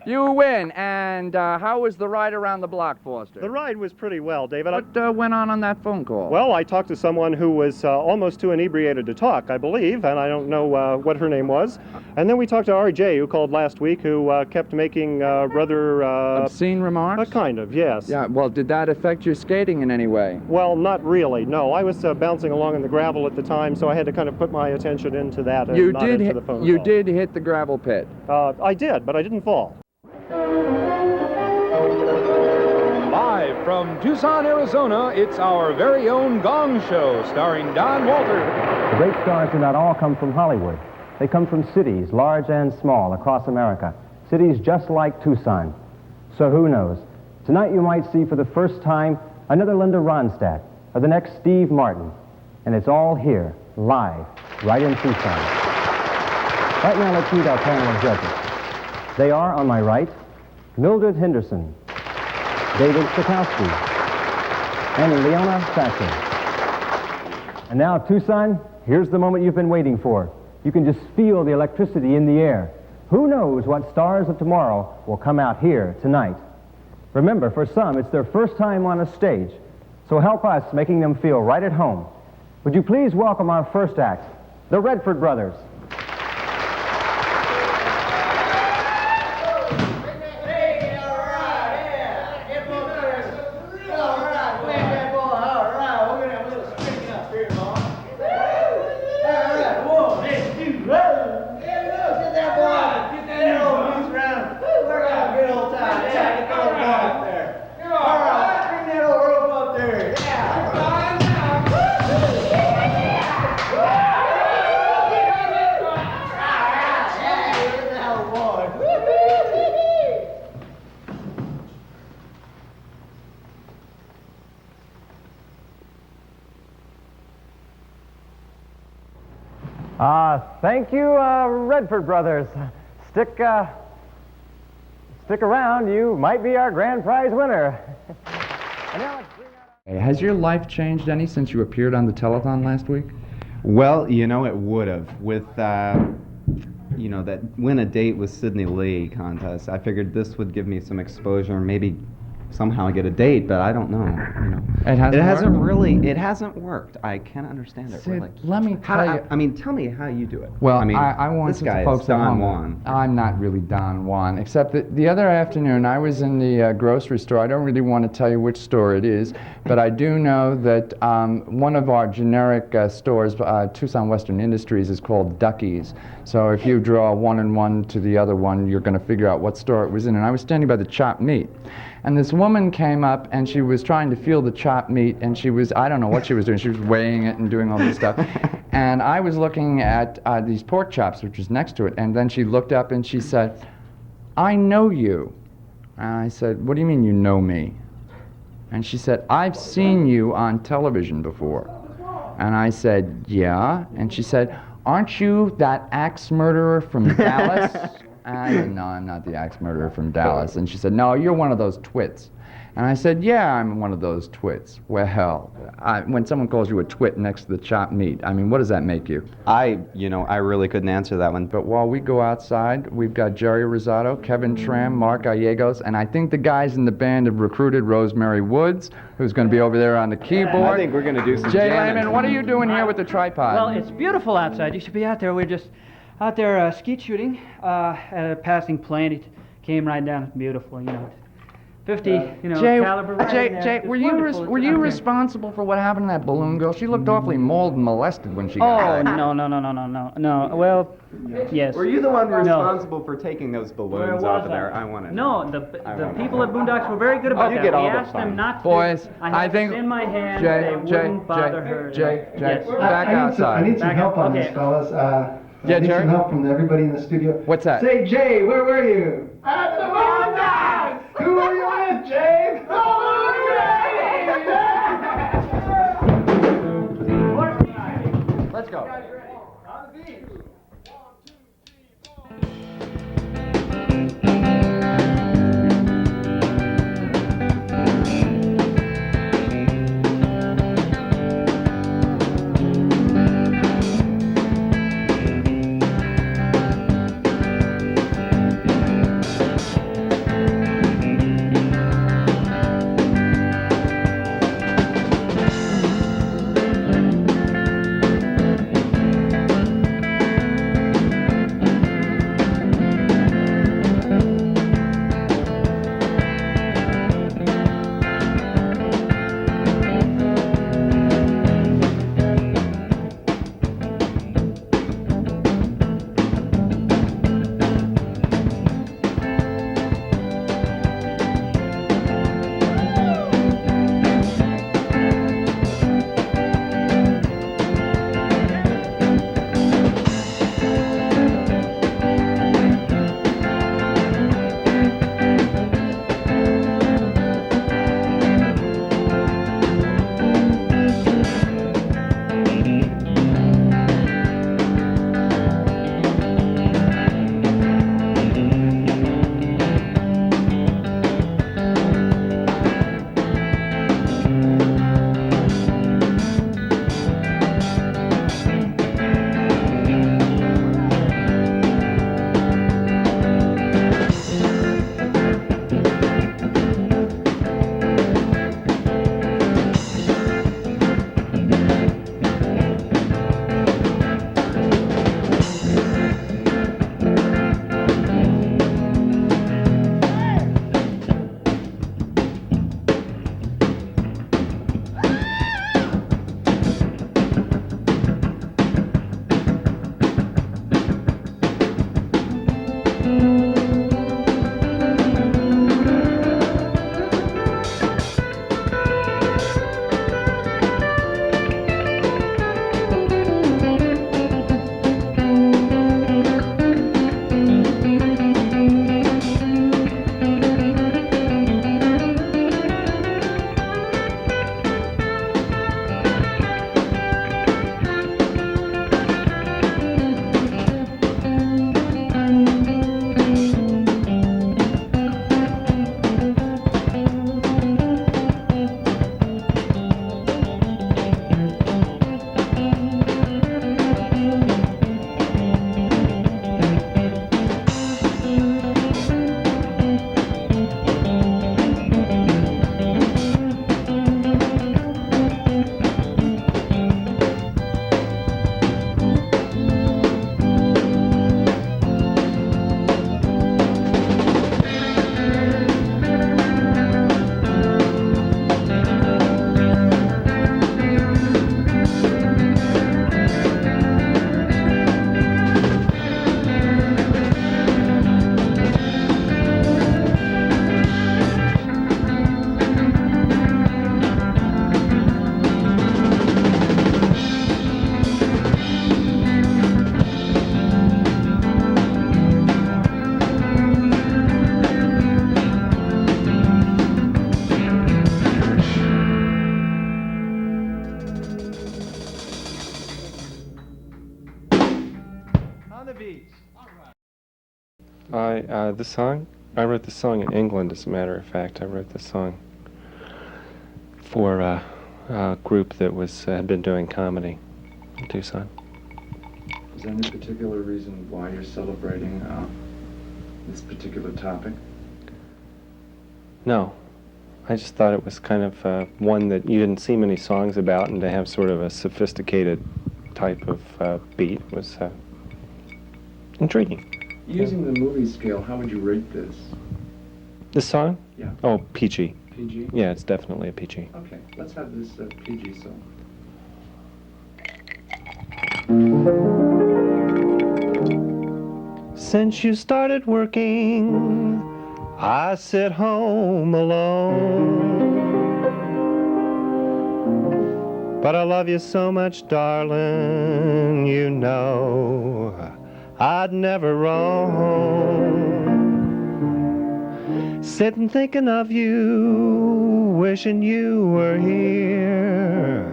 you win. And how was the ride around the block, Foster? The ride was pretty well, David. What went on that phone call? Well, I talked to someone who was almost too inebriated to talk, I believe, and I don't know what her name was. And then we talked to RJ, who called last week, who kept making rather... obscene remarks? Kind of, yes. Yeah, well, did that affect your skating in any way? Well, not really, no. I was bouncing along in the gravel at the time, so I had to kind of put my attention into that and not into the phone You call. did hit the gravel pit. I did, but I didn't fall. Live from Tucson, Arizona, it's our very own Gong Show, starring Don Walter. The great stars do not all come from Hollywood. They come from cities, large and small, across America. Cities just like Tucson. So who knows? Tonight you might see for the first time another Linda Ronstadt, or the next Steve Martin. And it's all here, live, right in Tucson. Right now, let's meet our panel of judges. They are, on my right, Mildred Henderson, David Stokowski, and Leona Thatcher. And now, Tucson, here's the moment you've been waiting for. You can just feel the electricity in the air. Who knows what stars of tomorrow will come out here tonight? Remember, for some, it's their first time on a stage. So help us making them feel right at home. Would you please welcome our first act, the Redford Brothers. Thank you, Redford Brothers. Stick around. You might be our grand prize winner. Has your life changed any since you appeared on the Telethon last week? Well, you know, it would have. With, you know, that win a date with Sidney Lee contest, I figured this would give me some exposure and maybe somehow get a date, but I don't know. You know, it hasn't worked. I can't understand it. Sid, really. let me tell you. I mean, tell me how you do it. Well, I mean, I want this to guy folks is at Don home. Juan. I'm not really Don Juan, except that the other afternoon I was in the grocery store. I don't really want to tell you which store it is, but I do know that one of our generic stores, Tucson Western Industries, is called Ducky's. So if you draw 1 and 1 to the other one, you're going to figure out what store it was in. And I was standing by the chopped meat. And this woman came up and she was trying to feel the chopped meat, and she was, I don't know what she was doing, she was weighing it and doing all this stuff. And I was looking at these pork chops, which was next to it, and then she looked up and she said, "I know you." And I said, "What do you mean you know me?" And she said, "I've seen you on television before." And I said, "Yeah." And she said, "Aren't you that axe murderer from Dallas?" And I said, "No, I'm not the axe murderer from Dallas." And she said, "No, you're one of those twits." And I said, "Yeah, I'm one of those twits." Well, when someone calls you a twit next to the chopped meat, I mean, what does that make you? I really couldn't answer that one. But while we go outside, we've got Jerry Rosado, Kevin Tram, Mark Gallegos, and I think the guys in the band have recruited Rosemary Woods, who's going to be over there on the keyboard. I think we're going to do some Jay jamming. Lehman, what are you doing here with the tripod? Well, it's beautiful outside. You should be out there. We're just out there skeet shooting at a passing plane. It came right down. It's beautiful, you know. 50, caliber. Right Jay, were you responsible for what happened to that balloon girl? She looked awfully mauled and molested when she got there. No. Well, yes. Were you the one responsible for taking those balloons off of there? I want to know. No, the people at Boondocks were very good about that. We asked them not to. Boys, I think in my hand they wouldn't bother her. Jay, yes. back outside. I need some help on this, fellas. Yeah, I need Jerry? some help from everybody in the studio. What's that? Say, Jay, where were you? At the Boondocks! Who were you with, Jay? The Balloon Let's go. the beach. This song? I wrote this song in England, as a matter of fact. I wrote this song for a group that had been doing comedy in Tucson. Is there any particular reason why you're celebrating this particular topic? No. I just thought it was kind of one that you didn't see many songs about, and to have sort of a sophisticated type of beat was intriguing. Using the movie scale, how would you rate this? This song? Yeah. Oh, PG. PG? Yeah, it's definitely a PG. Okay, let's have this PG song. Since you started working, I sit home alone. But I love you so much, darling, you know I'd never roam. Sitting thinking of you, wishing you were here.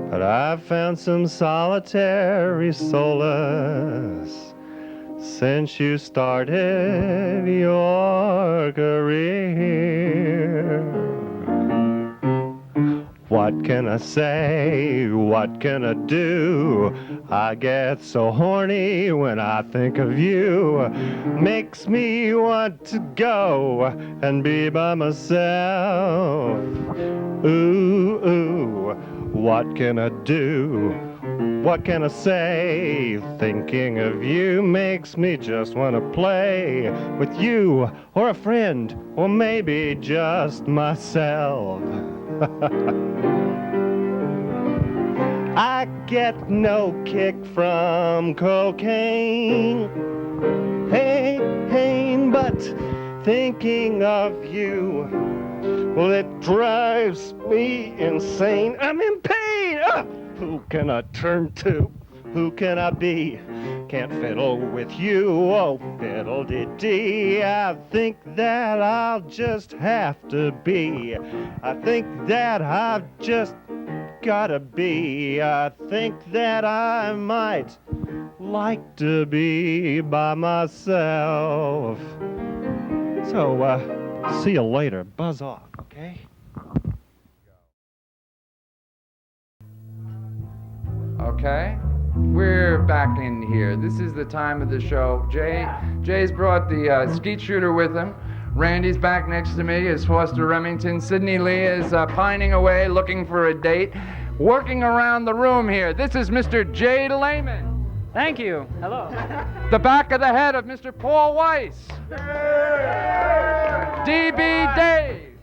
But I've found some solitary solace since you started your career. What can I say? What can I do? I get so horny when I think of you. Makes me want to go and be by myself. Ooh, ooh, what can I do? What can I say? Thinking of you makes me just want to play with you or a friend or maybe just myself. I get no kick from cocaine, but thinking of you, well, it drives me insane. I'm in pain. Who can I turn to? Who can I be? Can't fiddle with you, oh fiddle-dee-dee. I think that I'll just have to be. I think that I've just gotta be. I think that I might like to be by myself. So, see you later. Buzz off, okay? Okay, we're back in here. This is the time of the show. Jay's brought the skeet shooter with him. Randy's back next to me is Foster Remington. Sidney Lee is pining away looking for a date. Working around the room here, this is Mr. Jay Lehman. Thank you. Hello. The back of the head of Mr. Paul Weiss. DB Dave.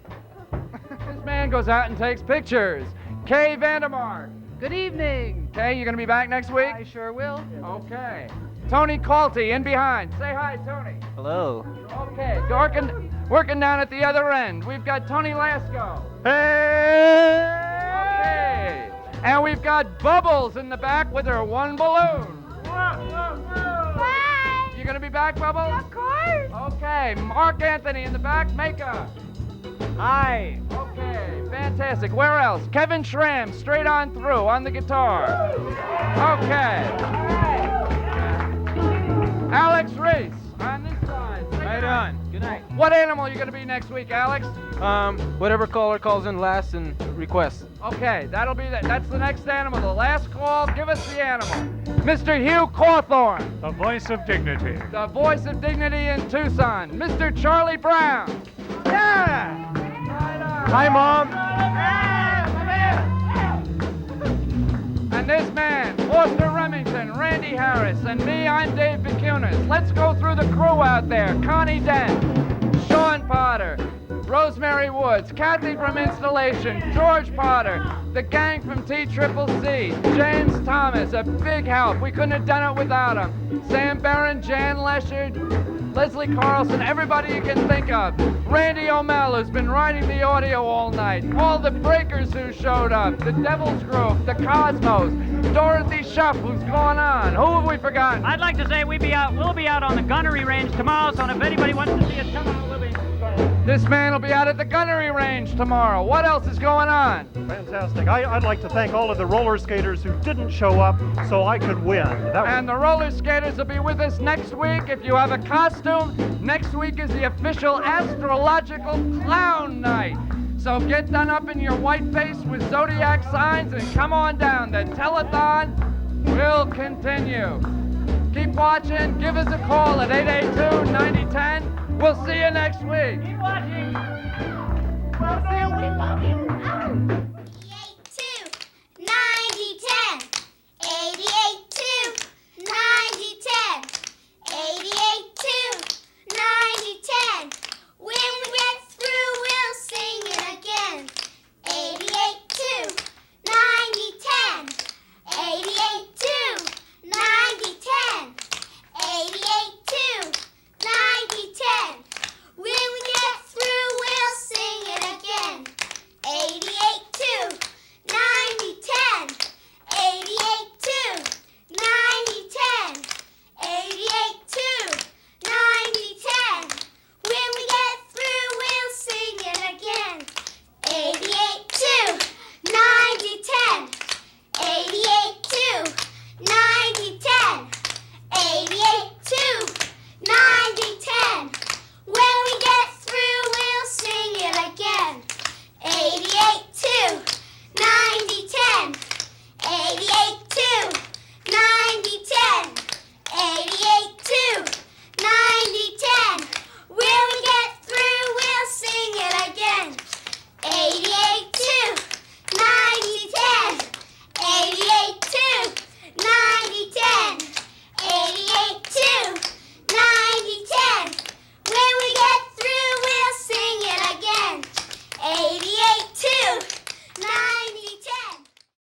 This man goes out and takes pictures. Kay Vandermark. Good evening. Okay, you gonna be back next week? I sure will. Okay. Tony Calty in behind. Say hi, Tony. Hello. Okay, working down at the other end. We've got Tony Lasco. Hey! Okay. And we've got Bubbles in the back with her one balloon. Hi. You gonna be back, Bubbles? Of course. Okay. Mark Anthony in the back, makeup. Hi. Okay, fantastic. Where else? Kevin Schramm, straight on through on the guitar. Okay. Alex Reese on this side. Right on. Good night. What animal are you going to be next week, Alex? Whatever caller calls in last and requests. Okay, that'll be that's the next animal. The last call, give us the animal. Mr. Hugh Cawthorne. The voice of dignity. The voice of dignity in Tucson. Mr. Charlie Brown. Yeah! Hi, Mom. And this man, Foster Remington, Randy Harris, and me, I'm Dave BUKUNUS. Let's go through the crew out there. Connie Dent, Sean Potter, Rosemary Woods, Kathy from Installation, George Potter, the gang from TCCC, James Thomas, a big help. We couldn't have done it without him. Sam Barron, Jan Lesher, Leslie Carlson, everybody you can think of. Randy O'Mell, who's been writing the audio all night. All the breakers who showed up. The Devil's Group, the Cosmos. Dorothy Shuff, who's going on. Who have we forgotten? I'd like to say we'll be out on the gunnery range tomorrow, so if anybody wants to see us come out, we'll be... This man will be out at the gunnery range tomorrow. What else is going on? Fantastic. I'd like to thank all of the roller skaters who didn't show up so I could win. And the roller skaters will be with us next week. If you have a costume, next week is the official astrological clown night. So get done up in your white face with zodiac signs and come on down. The telethon will continue. Keep watching. Give us a call at 882-9010. We'll see you next week. Keep watching. Well, we love you.